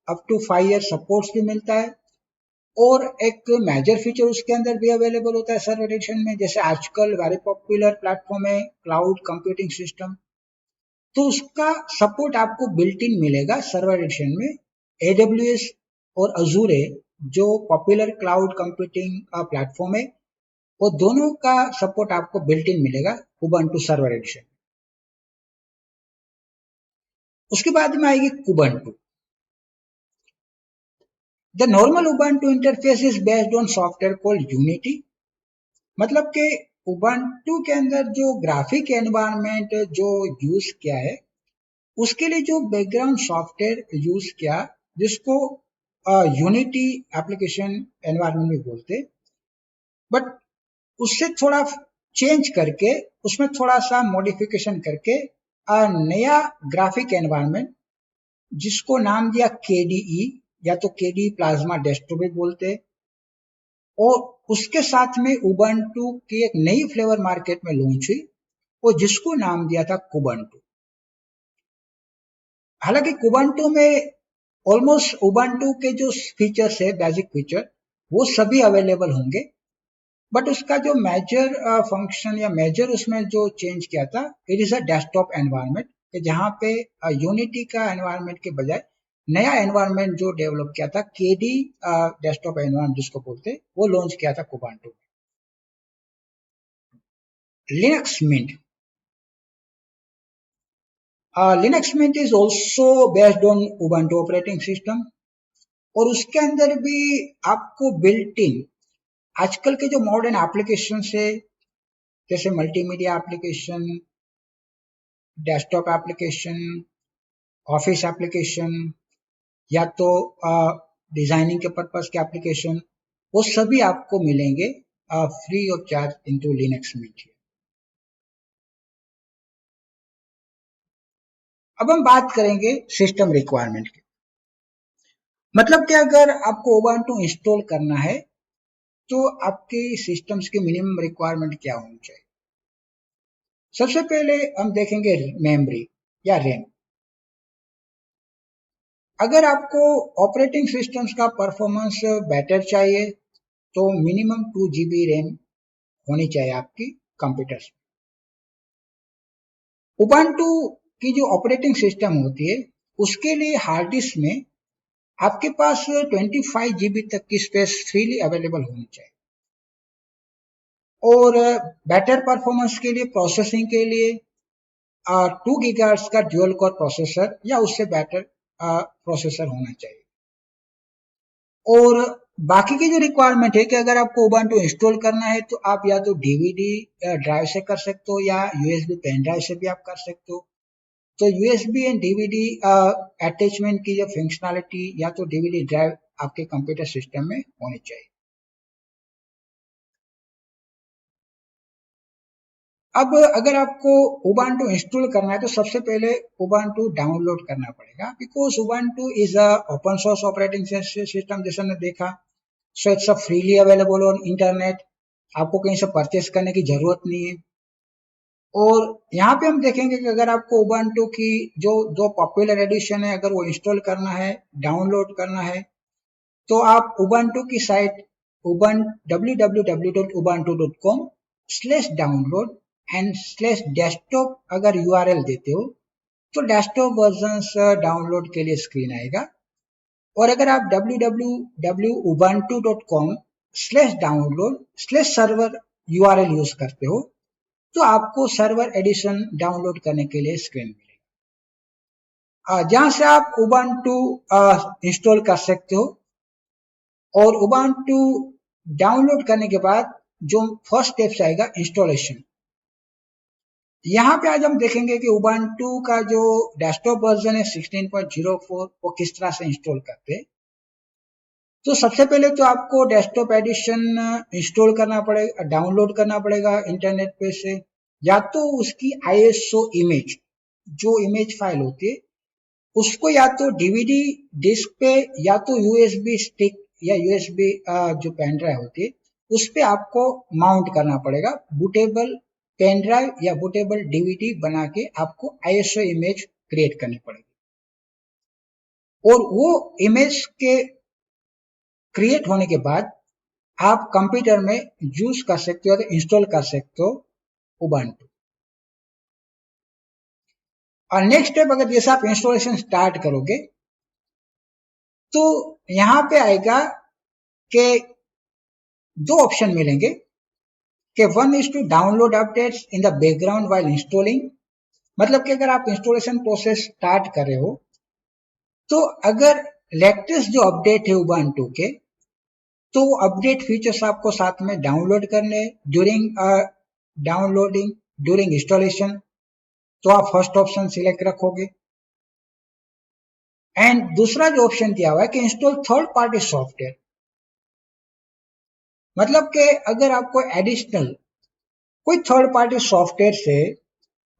अप टू 5 ईयर सपोर्ट्स भी मिलता है, और एक मेजर फीचर उसके अंदर भी अवेलेबल होता है सर्वर एडिशन में, जैसे आजकल वेरी पॉपुलर प्लेटफॉर्म है क्लाउड कंप्यूटिंग सिस्टम, तो उसका सपोर्ट आपको बिल्ट इन मिलेगा सर्वर एडिशन में। AWS और अजूरे जो पॉपुलर क्लाउड कंप्यूटिंग प्लेटफॉर्म है, वो दोनों का सपोर्ट आपको बिल्ट इन मिलेगा उबंटू सर्वर एडिशन। उसके बाद में आएगी Kubuntu. The normal Ubuntu interface is based on software called Unity. मतलब कि उबंटू के अंदर जो ग्राफिक एनवायरनमेंट जो यूज किया है, उसके लिए जो बैकग्राउंड सॉफ्टवेयर यूज किया, जिसको यूनिटी एप्लीकेशन एनवायरनमेंट भी बोलते, बट उससे थोड़ा चेंज करके, उसमें थोड़ा सा मॉडिफिकेशन करके नया ग्राफिक एनवायरनमेंट, जिसको नाम दिया KDE, या तो KDE प्लाज्मा डेस्कटॉप भी बोलते, और उसके साथ में उबंटू की एक नई फ्लेवर मार्केट में लॉन्च हुई, और जिसको नाम दिया था कुबंटू। हालांकि कुबंटू में ऑलमोस्ट उबंटू के जो फीचर्स है, बेसिक फीचर, वो सभी अवेलेबल होंगे, बट उसका जो मेजर फंक्शन या मेजर उसमें जो चेंज किया था, it is a desktop environment, जहां पे यूनिटी का एनवायरनमेंट के बजाय नया एनवायरनमेंट जो डेवलप किया था, KD डेस्कटॉप एनवायरनमेंट जिसको बोलते, वो लॉन्च किया था Kubuntu. Linux Mint. Linux Mint is also based on Ubuntu operating system, और उसके अंदर भी आपको बिल्ट इन आजकल के जो मॉडर्न एप्लीकेशन है, जैसे multimedia application, desktop application, office application, या तो डिजाइनिंग के पर्पस के एप्लीकेशन, वो सभी आपको मिलेंगे free of charge into Linux Mint. अब हम बात करेंगे सिस्टम रिक्वायरमेंट की। मतलब कि अगर आपको उबंटू इंस्टॉल करना है, तो आपके सिस्टम्स की मिनिमम रिक्वायरमेंट क्या होनी चाहिए। सबसे पहले हम देखेंगे मेमोरी या रैम। अगर आपको ऑपरेटिंग सिस्टम्स का परफॉर्मेंस बेटर चाहिए, तो मिनिमम 2 GB रैम होनी चाहिए आपकी कंप्यूटर। उबंटू की जो ऑपरेटिंग सिस्टम होती है, उसके लिए हार्ड डिस्क में आपके पास 25 GB तक की स्पेस फ्रीली अवेलेबल होनी चाहिए। और बेटर परफॉर्मेंस के लिए, प्रोसेसिंग के लिए 2 GHz का ड्यूल कोर प्रोसेसर या उससे बेटर प्रोसेसर होना चाहिए। और बाकी की जो रिक्वायरमेंट है कि अगर आपको उबंटू इंस्टॉल करना है, तो आप या तो DVD ड्राइव से कर सकते हो, या USB पेन ड्राइव से भी आप कर सकते हो। तो USB एंड DVD अटैचमेंट की जो फंक्शनलिटी, या तो DVD ड्राइव आपके कंप्यूटर सिस्टम में होनी चाहिए। अब अगर आपको उबंटू इंस्टॉल करना है, तो सबसे पहले उबंटू डाउनलोड करना पड़ेगा, because Ubuntu is a open source operating system, जैसे हमने देखा। So it's a freely available on internet, आपको कहीं से परचेस करने की जरूरत नहीं है। और यहाँ पे हम देखेंगे कि अगर आपको उबंटू की जो दो पॉपुलर एडिशन है, अगर वो इंस्टॉल करना है, डाउनलोड करना है, तो आप उबंटू की साइट www.ubuntu.com/download एंड/desktop अगर URL देते हो, तो डेस्कटॉप वर्जन्स डाउनलोड के लिए स्क्रीन आएगा। और अगर आप www.ubuntu.com/download/server URL यूज करते हो तो आपको सर्वर एडिशन डाउनलोड करने के लिए स्क्रीन मिलेगा, जहां से आप उबंटू इंस्टॉल कर सकते हो। और उबंटू डाउनलोड करने के बाद जो फर्स्ट स्टेप्स आएगा इंस्टॉलेशन, यहाँ पे आज हम देखेंगे कि उबंटू का जो डेस्कटॉप वर्जन है 16.04 वो किस तरह से इंस्टॉल करते हैं। तो सबसे पहले तो आपको डेस्कटॉप एडिशन इंस्टॉल करना पड़ेगा, डाउनलोड करना पड़ेगा इंटरनेट पे से, या तो उसकी ISO इमेज, जो इमेज फाइल होती है उसको या तो DVD डिस्क पे या तो USB स्टिक या USB जो पेन ड्राइव होती है उस पे आपको माउंट करना पड़ेगा। बूटेबल पेन ड्राइव या बूटेबल DVD बना के आपको ISO इमेज क्रिएट करनी पड़ेगी, और वो इमेज के क्रिएट होने के बाद आप कंप्यूटर में यूज कर सकते हो, इंस्टॉल कर सकते हो उबंटू। और नेक्स्ट स्टेप, अगर जैसे आप इंस्टॉलेशन स्टार्ट करोगे तो यहां पे आएगा कि दो ऑप्शन मिलेंगे कि one is to download updates in the background while installing. मतलब कि अगर आप इंस्टॉलेशन प्रोसेस स्टार्ट कर रहे हो तो अगर लेटेस्ट जो अपडेट है उबंटू के, तो अपडेट फीचर्स आपको साथ में डाउनलोड करने ड्यूरिंग इंस्टॉलेशन, तो आप फर्स्ट ऑप्शन सिलेक्ट रखोगे। एंड दूसरा जो ऑप्शन दिया हुआ है कि इंस्टॉल थर्ड पार्टी सॉफ्टवेयर, मतलब कि अगर आपको एडिशनल कोई थर्ड पार्टी सॉफ्टवेयर से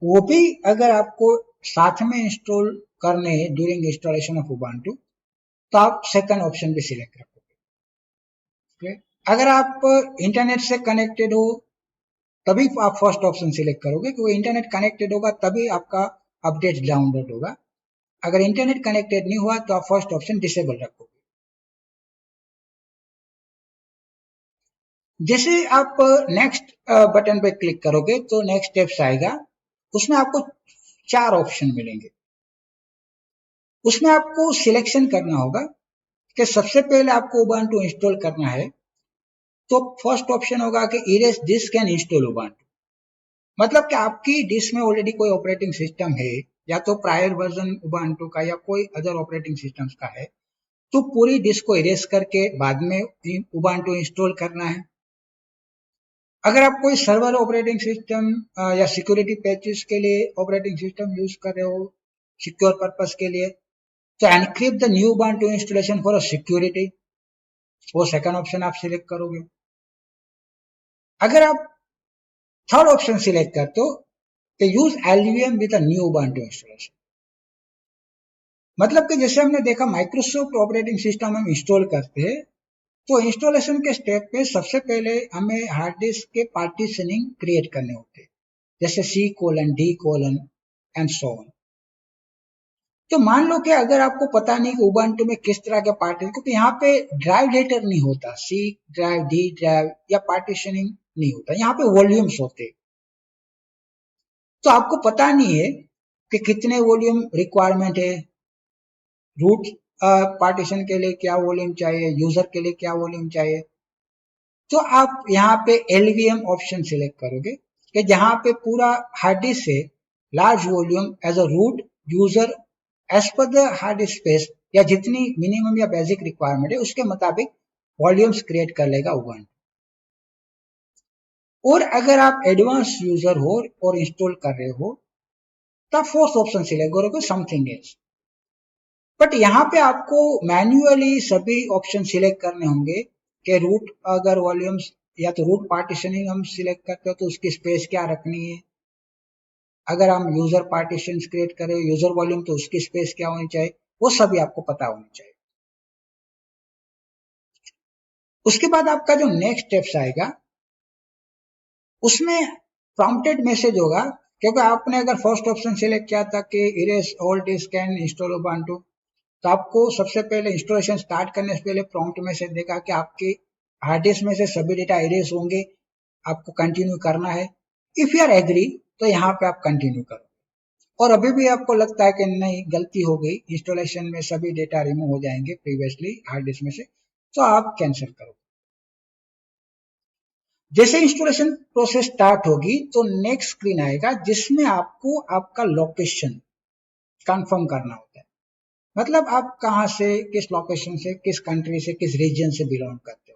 वो भी अगर आपको साथ में इंस्टॉल करने हैं ड्यूरिंग इंस्टॉलेशन ऑफ उबंटू, तो आप सेकंड ऑप्शन भी सिलेक्ट रखोगे। अगर आप इंटरनेट से कनेक्टेड हो तभी आप फर्स्ट ऑप्शन सिलेक्ट करोगे कि वो इंटरनेट कनेक्टेड होगा तभी आपका अपडेट डाउनलोड होगा। अगर इंटरनेट कनेक्टेड नहीं हुआ तो आप फर्स्ट ऑप्शन डिसेबल रखोगे। जैसे आप नेक्स्ट बटन पे क्लिक करोगे तो नेक्स्ट स्टेप्स आएगा, उसमें आपको 4 ऑप्शन मिलेंगे। उसमें आपको सिलेक्शन करना होगा कि सबसे पहले आपको उबंटू इंस्टॉल करना है, तो फर्स्ट ऑप्शन होगा कि erase this can install Ubuntu. मतलब कि आपकी डिश में ऑलरेडी कोई ऑपरेटिंग सिस्टम है, या तो प्रायर वर्जन उबंटू का या कोई अदर ऑपरेटिंग सिस्टम्स का है, तो पूरी डिश को इरेज करके बाद में उबंटू इंस्टॉल करना है। अगर आप कोई सर्वर ऑपरेटिंग सिस्टम या सिक्योरिटी पैचेस के लिए ऑपरेटिंग सिस्टम यूज कर रहे हो सिक्योर पर्पस के लिए, तो encrypt the new Ubuntu installation for security, वो सेकंड ऑप्शन आप सिलेक्ट करोगे। अगर आप थर्ड ऑप्शन सिलेक्ट करते हो तो use LVM with a new Ubuntu installation, मतलब कि जैसे हमने देखा माइक्रोसॉफ्ट ऑपरेटिंग सिस्टम हम इंस्टॉल करते हैं तो इंस्टॉलेशन के स्टेप पे सबसे पहले हमें हार्ड डिस्क के पार्टीशनिंग क्रिएट करने होते हैं, जैसे C:D: एंड सो ऑन। तो मान लो कि अगर आपको पता नहीं कि उबंटू में किस तरह के पार्टीशन, क्योंकि यहाँ पे ड्राइव लेटर नहीं होता, C ड्राइव, D ड्राइव या पार्टीशनिंग नहीं होता, यहाँ पे वॉल्यूम्स होते, तो आपको पता नहीं है कि कितने वॉल्यूम रिक्वायरमेंट है, रूट पार्टीशन के लिए क्या वॉल्यूम चाहिए, यूजर के लिए क्या वॉल्यूम चाहिए। तो आप यहाँ पे LVM ऑप्शन सिलेक्ट करोगे कि जहां पे पूरा हार्ड डिस्क से large volume as a root user as पर द हार्ड स्पेस या जितनी मिनिमम या बेसिक रिक्वायरमेंट है उसके मुताबिक वॉल्यूम्स क्रिएट कर लेगा उबंटू। और अगर आप एडवांस यूजर हो और इंस्टॉल कर रहे हो तब फोर्थ ऑप्शन सिलेक्ट करोगे समथिंग एल्स। बट यहाँ पे आपको मैन्युअली सभी ऑप्शन सिलेक्ट करने होंगे कि रूट अगर वॉल्यूम्स या तो रूट पार्टीशनिंग हम सिलेक्ट करते हो तो उसकी स्पेस क्या रखनी है, अगर हम यूजर पार्टीशन क्रिएट करें यूजर वॉल्यूम तो उसकी स्पेस क्या होनी चाहिए, वो सभी आपको पता होनी चाहिए। उसके बाद आपका जो नेक्स्ट स्टेप्स आएगा उसमें प्रॉम्प्टेड मैसेज होगा, क्योंकि आपने अगर फर्स्ट ऑप्शन सिलेक्ट किया था कि erase all disc can install Ubuntu, तो आपको सबसे पहले इंस्टॉलेशन स्टार्ट करने से पहले प्रॉम्प्ट मैसेज देगा कि आपके हार्ड डिस्क में से सभी डेटा इरेज होंगे, आपको कंटिन्यू करना है। इफ यू आर एग्री तो यहाँ पे आप कंटिन्यू करो, और अभी भी आपको लगता है कि नहीं गलती हो गई, इंस्टॉलेशन में सभी डेटा रिमूव हो जाएंगे प्रीवियसली हार्ड डिस्क में से, तो आप कैंसिल करो। जैसे इंस्टॉलेशन प्रोसेस स्टार्ट होगी तो नेक्स्ट स्क्रीन आएगा जिसमें आपको आपका लोकेशन कंफर्म करना होता है। मतलब आप कहां से, किस लोकेशन से, किस कंट्री से, किस रीजन से बिलोंग करते हो।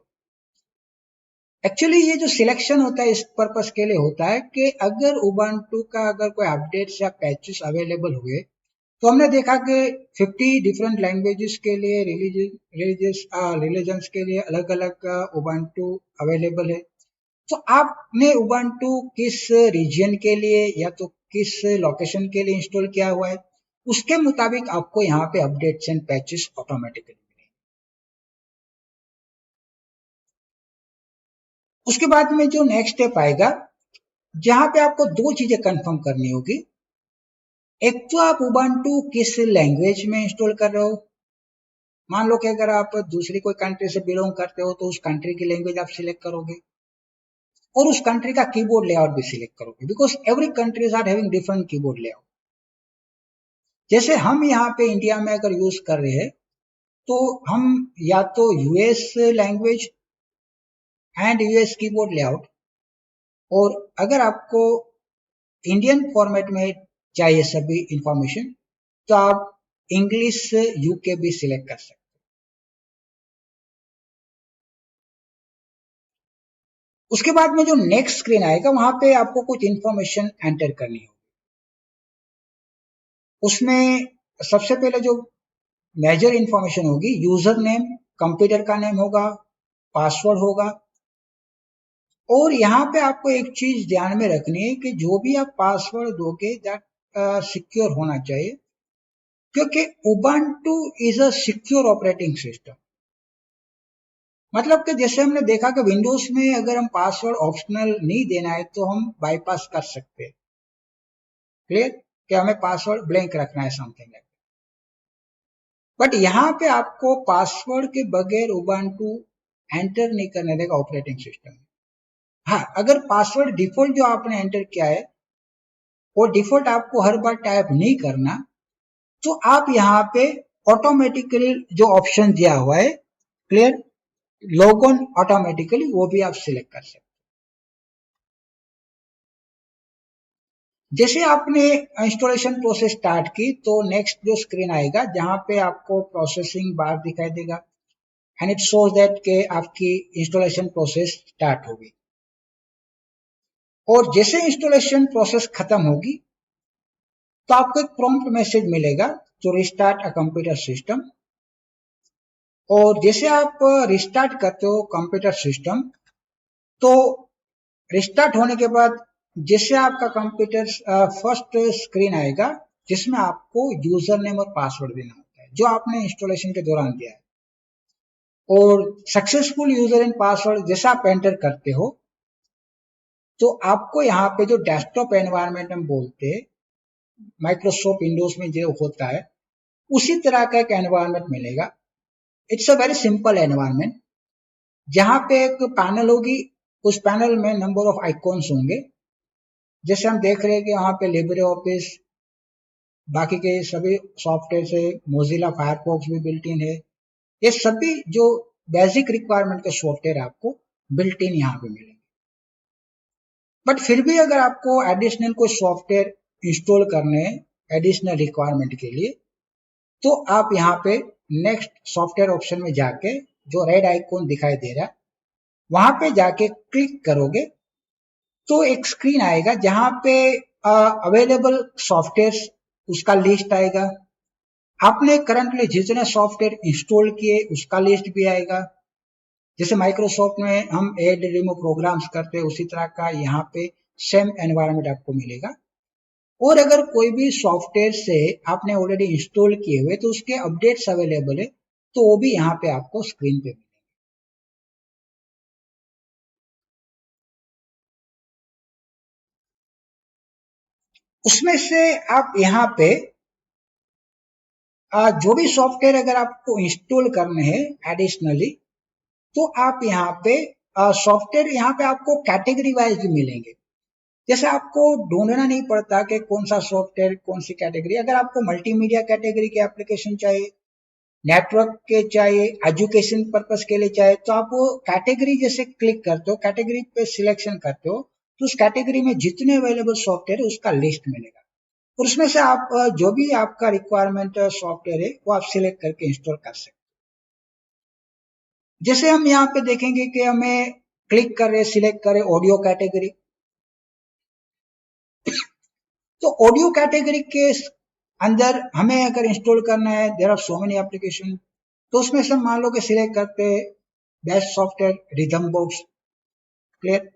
एक्चुअली ये जो सिलेक्शन होता है इस पर्पस के लिए होता है कि अगर उबंटू का अगर कोई अपडेट्स या पैचेस अवेलेबल हुए, तो हमने देखा कि 50 डिफरेंट लैंग्वेजेस के लिए, रिलीजन्स के लिए अलग अलग उबंटू अवेलेबल है। तो आपने उबंटू किस रीजन के लिए या तो किस लोकेशन के लिए इंस्टॉल किया हुआ है, उसके मुताबिक आपको यहाँ पे अपडेट्स एंड पैचेस ऑटोमेटिकली मिलेंगे। उसके बाद में जो नेक्स्ट स्टेप आएगा, जहां पे आपको दो चीजें कंफर्म करनी होगी। एक तो आप उबंटू किस लैंग्वेज में इंस्टॉल कर रहे हो। मान लो कि अगर आप दूसरी कोई कंट्री से बिलोंग करते हो तो उस कंट्री की लैंग्वेज आप सिलेक्ट करोगे और उस कंट्री का कीबोर्ड लेआउट भी सिलेक्ट करोगे, because every countries are having different keyboard layout. जैसे हम यहाँ पे इंडिया में अगर यूज कर रहे हैं तो हम या तो US language and US keyboard layout, और अगर आपको इंडियन फॉर्मेट में चाहिए सभी इंफॉर्मेशन तो आप इंग्लिश यूके भी सिलेक्ट कर सकते। उसके बाद में जो नेक्स्ट स्क्रीन आएगा वहां पे आपको कुछ इंफॉर्मेशन एंटर करनी होगी। उसमें सबसे पहले जो मेजर इंफॉर्मेशन होगी, यूजर नेम, कंप्यूटर का नेम होगा, पासवर्ड होगा। और यहाँ पे आपको एक चीज ध्यान में रखनी है कि जो भी आप पासवर्ड दोगे दैट सिक्योर होना चाहिए, क्योंकि Ubuntu is a secure operating system. मतलब कि जैसे हमने देखा कि विंडोज में अगर हम पासवर्ड ऑप्शनल नहीं देना है तो हम बाईपास कर सकते हैं, क्लियर, कि हमें पासवर्ड ब्लैंक रखना है समथिंग लाइक। बट यहाँ पे आपको पासवर्ड के बगैर उबंटू एंटर नहीं करने देगा ऑपरेटिंग सिस्टम। हाँ, अगर पासवर्ड डिफॉल्ट जो आपने एंटर किया है वो डिफॉल्ट आपको हर बार टाइप नहीं करना, तो आप यहाँ पे ऑटोमेटिकली जो ऑप्शन दिया हुआ है, क्लियर, लॉग ऑन ऑटोमेटिकली, वो भी आप सिलेक्ट कर सकते। जैसे आपने इंस्टॉलेशन प्रोसेस स्टार्ट की तो नेक्स्ट जो स्क्रीन आएगा जहां पे आपको प्रोसेसिंग बार दिखाई देगा एंड इट शोज दैट के आपकी इंस्टॉलेशन प्रोसेस स्टार्ट होगी। और जैसे इंस्टॉलेशन प्रोसेस खत्म होगी तो आपको एक प्रॉम्प्ट मैसेज मिलेगा तो रिस्टार्ट अ कंप्यूटर सिस्टम। और जैसे आप रिस्टार्ट करते हो कंप्यूटर सिस्टम तो रिस्टार्ट होने के बाद जैसे आपका कंप्यूटर फर्स्ट स्क्रीन आएगा जिसमें आपको यूजर नेम और पासवर्ड देना होता है जो आपने इंस्टॉलेशन के दौरान दिया है। और सक्सेसफुल यूजर एंड पासवर्ड जैसा आप एंटर करते हो तो आपको यहाँ पे जो डेस्कटॉप एनवायरनमेंट हम बोलते हैं, माइक्रोसॉफ्ट विंडोज में जो होता है उसी तरह का एक एनवायरनमेंट मिलेगा। It's a very simple environment जहां पे एक पैनल होगी, उस पैनल में नंबर ऑफ आइकॉन्स होंगे। जैसे हम देख रहे हैं कि यहाँ पे लिब्रे ऑफिस, बाकी के सभी सॉफ्टवेयर से मोजिला फायरफॉक्स भी बिल्ट इन है। ये सभी जो बेसिक रिक्वायरमेंट के सॉफ्टवेयर आपको बिल्ट इन यहाँ पे मिलेंगे। बट फिर भी अगर आपको एडिशनल कोई सॉफ्टवेयर इंस्टॉल करने हैं एडिशनल रिक्वायरमेंट के लिए, तो आप यहाँ पे नेक्स्ट सॉफ्टवेयर ऑप्शन में जाके जो रेड आइकॉन दिखाई दे रहा है वहां पे जाके क्लिक करोगे तो एक स्क्रीन आएगा जहां पे अवेलेबल सॉफ्टवेयर उसका लिस्ट आएगा। आपने करंटली जितने सॉफ्टवेयर इंस्टॉल किए उसका लिस्ट भी आएगा। जैसे माइक्रोसॉफ्ट में हम ऐड रिमूव प्रोग्राम्स करते हैं उसी तरह का यहाँ पे सेम एनवायरनमेंट आपको मिलेगा। और अगर कोई भी सॉफ्टवेयर से आपने ऑलरेडी इंस्टॉल किए हुए तो उसके अपडेट्स अवेलेबल है तो वो भी यहाँ पे आपको स्क्रीन पे मिलेगा। उसमें से आप यहाँ पे जो भी सॉफ्टवेयर अगर आपको इंस्टॉल करने हैं एडिशनली तो आप यहाँ पे सॉफ्टवेयर यहाँ पे आपको कैटेगरी वाइज भी मिलेंगे। जैसे आपको ढूंढना नहीं पड़ता कि कौन सा सॉफ्टवेयर कौन सी कैटेगरी। अगर आपको मल्टीमीडिया कैटेगरी के एप्लीकेशन चाहिए, नेटवर्क के चाहिए, एजुकेशन पर्पस के लिए चाहिए, तो आप वो कैटेगरी जैसे क्लिक करते हो, कैटेगरी पे सिलेक्शन करते हो, तो उस कैटेगरी में जितने अवेलेबल सॉफ्टवेयर है उसका लिस्ट मिलेगा, और उसमें से आप जो भी आपका रिक्वायरमेंट सॉफ्टवेयर है वो आप सिलेक्ट करके इंस्टॉल कर सकते हो। जैसे हम यहाँ पे देखेंगे कि हमें क्लिक कर रहे, सिलेक्ट करें ऑडियो कैटेगरी, तो ऑडियो कैटेगरी के अंदर हमें अगर इंस्टॉल करना है, there are so many application, तो उसमें से मान लो कि सिलेक्ट करते हैं best software Rhythmbox. Clear?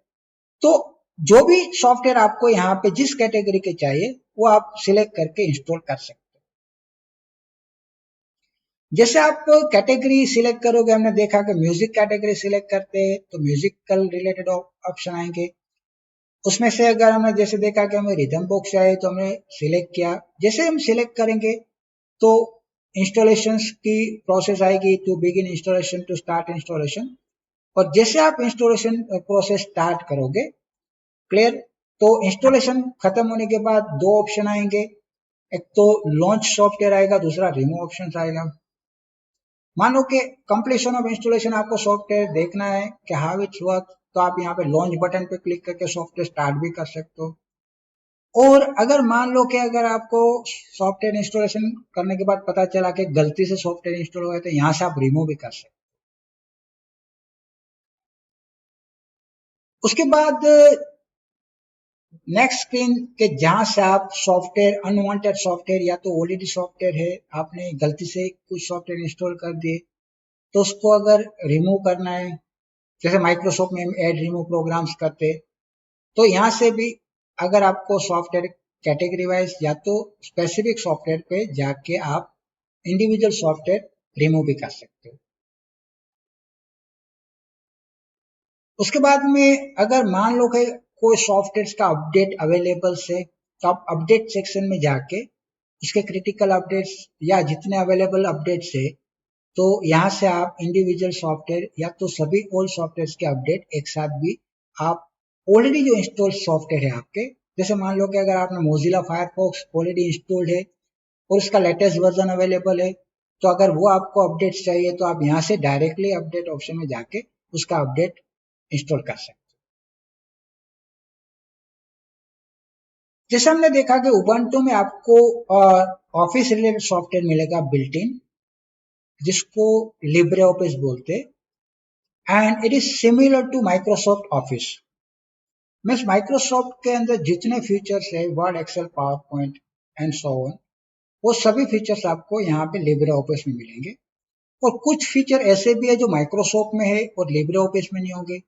तो जो भी सॉफ्टवेयर आपको यहाँ पे जिस कैटेगरी के चाहिए वो आप सिलेक्ट करके इंस्टॉल कर सकते हैं। जैसे आप कैटेगरी सिलेक्ट करोगे, हमने देखा कि म्यूजिक कैटेगरी सिलेक्ट करते हैं तो म्यूजिकल रिलेटेड ऑप्शन आएंगे। उसमें से अगर हमने जैसे देखा कि हमें रिदम बॉक्स चाहिए तो हमने सिलेक्ट किया, जैसे हम सिलेक्ट करेंगे तो इंस्टॉलेशन की प्रोसेस आएगी, to begin installation, to start installation, और जैसे आप इंस्टॉलेशन प्रोसेस स्टार्ट करोगे, क्लियर, तो इंस्टॉलेशन खत्म होने के बाद दो ऑप्शन आएंगे, एक तो लॉन्च सॉफ्टवेयर आएगा, दूसरा रिमूव ऑप्शन आएगा। मान लो कि कंप्लीशन ऑफ इंस्टॉलेशन आपको सॉफ्टवेयर देखना है कि हाउ इट्स वर्क, तो आप यहाँ पे लॉन्च बटन पे क्लिक करके सॉफ्टवेयर स्टार्ट भी कर सकते हो। और अगर मान लो कि अगर आपको सॉफ्टवेयर इंस्टॉलेशन करने के बाद पता चला कि गलती से सॉफ्टवेयर इंस्टॉल हुआ है, तो यहाँ से आप रिमूव भी कर सकते हो। उसके बाद नेक्स्ट स्क्रीन के जहां से आप सॉफ्टवेयर, अनवांटेड सॉफ्टवेयर या तो ऑलरेडी सॉफ्टवेयर है, आपने गलती से कुछ सॉफ्टवेयर इंस्टॉल कर दिए, तो उसको अगर रिमूव करना है, जैसे माइक्रोसॉफ्ट में ऐड रिमूव प्रोग्राम्स करते, तो यहाँ से भी अगर आपको सॉफ्टवेयर कैटेगरी वाइज या तो स्पेसिफिक सॉफ्टवेयर पे जाके आप इंडिविजुअल सॉफ्टवेयर रिमूव भी कर सकते हो। उसके बाद में अगर मान लो कि कोई सॉफ्टवेयर का अपडेट अवेलेबल से, तो आप अपडेट सेक्शन में जाके इसके क्रिटिकल अपडेट्स या जितने अवेलेबल अपडेट्स है, तो यहाँ से आप इंडिविजुअल सॉफ्टवेयर या तो सभी ओल्ड सॉफ्टवेयर के अपडेट एक साथ भी आप ऑलरेडी जो इंस्टॉल सॉफ्टवेयर है आपके, जैसे मान लो कि अगर आपने मोजिला फायरफॉक्स ऑलरेडी इंस्टॉल्ड है और उसका लेटेस्ट वर्जन अवेलेबल है, तो अगर वो आपको अपडेट्स चाहिए तो आप यहाँ से डायरेक्टली अपडेट ऑप्शन में जाके उसका अपडेट इंस्टॉल कर सकते हैं। जैसे हमने देखा कि उबंटू में आपको ऑफिस रिलेटेड सॉफ्टवेयर मिलेगा बिल्ट इन, जिसको लिब्रे ऑफिस बोलते, and it is similar to Microsoft Office. Means Microsoft के अंदर जितने फीचर्स है, Word, Excel, PowerPoint and so on, वो सभी फीचर्स आपको यहाँ पे लिब्रे ऑफिस में मिलेंगे। और कुछ फीचर ऐसे भी है जो माइक्रोसॉफ्ट में है और लिब्रे ऑफिस में नहीं होंगे,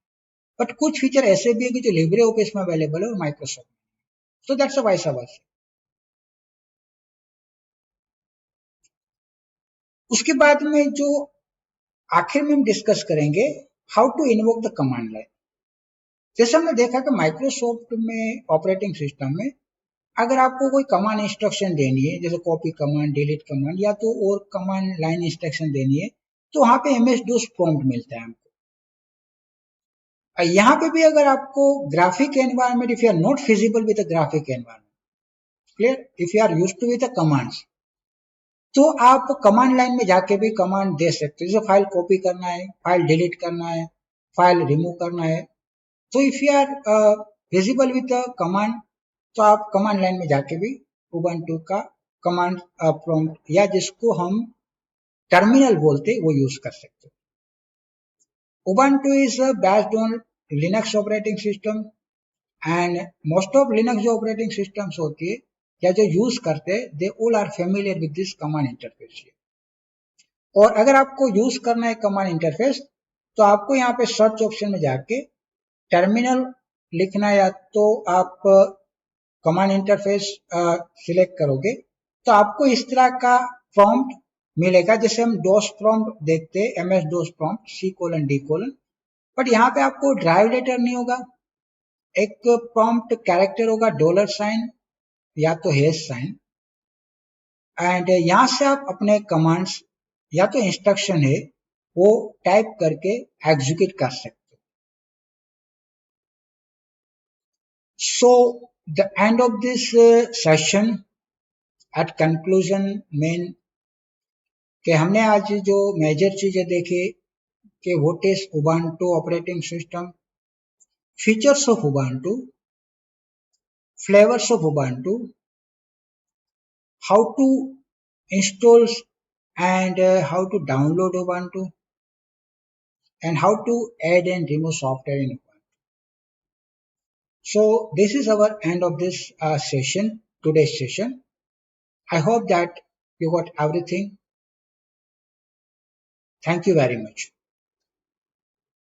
बट कुछ फीचर ऐसे भी है कि जो लिब्रे ऑफिस में अवेलेबल है और माइक्रोसॉफ्ट में, तो दैट्स अ वाइस वर्सा। उसके बाद में जो आखिर में हम डिस्कस करेंगे, how to invoke the command line. जैसे हमने देखा कि माइक्रोसॉफ्ट में ऑपरेटिंग सिस्टम में अगर आपको कोई कमांड इंस्ट्रक्शन देनी है, जैसे कॉपी कमांड, डिलीट कमांड या तो और कमांड लाइन इंस्ट्रक्शन देनी है, तो वहां पे एमएस डॉस प्रॉम्प्ट मिलता है हमको। यहाँ पे भी अगर आपको graphic environment, if you are not feasible with graphic environment, clear, if you are use to with commands, तो आप कमांड लाइन में जाके भी कमांड दे सकते हो। जैसे फाइल कॉपी करना है, फाइल डिलीट करना है, फाइल रिमूव करना है, तो if you are visible with command, तो आप कमांड लाइन में जाके भी उबंटू का कमांड प्रॉम्प्ट या जिसको हम टर्मिनल बोलते वो यूज कर सकते हो। Ubuntu is based on Linux operating system, and most of Linux जो ऑपरेटिंग सिस्टम्स होती है या जो यूज करते हैं, they all are familiar with this command interface. और अगर आपको यूज करना है कमांड इंटरफेस, तो आपको यहाँ पे सर्च ऑप्शन में जाके टर्मिनल लिखना, या तो आप कमांड इंटरफेस सिलेक्ट करोगे, तो आपको इस तरह का प्रॉम्प्ट मिलेगा, जैसे हम डॉस प्रॉम्प्ट देखते हैं, MS DOS prompt C:D:, but यहाँ पे आपको ड्राइव लेटर नहीं होगा, एक प्रॉम्प्ट कैरेक्टर होगा $साइन या तो $साइन, एंड यहाँ से आप अपने कमांड्स या तो इंस्ट्रक्शन है वो टाइप करके एग्जीक्यूट कर सकते हो। So the end of this session, at conclusion main कि हमने आज जो मेजर चीजें देखी कि what is Ubuntu operating system, features of Ubuntu, flavors of Ubuntu, how to install and how to download Ubuntu, and how to add and remove software in Ubuntu. So this is our end of this session, today's session. I hope that you got everything. Thank you very much.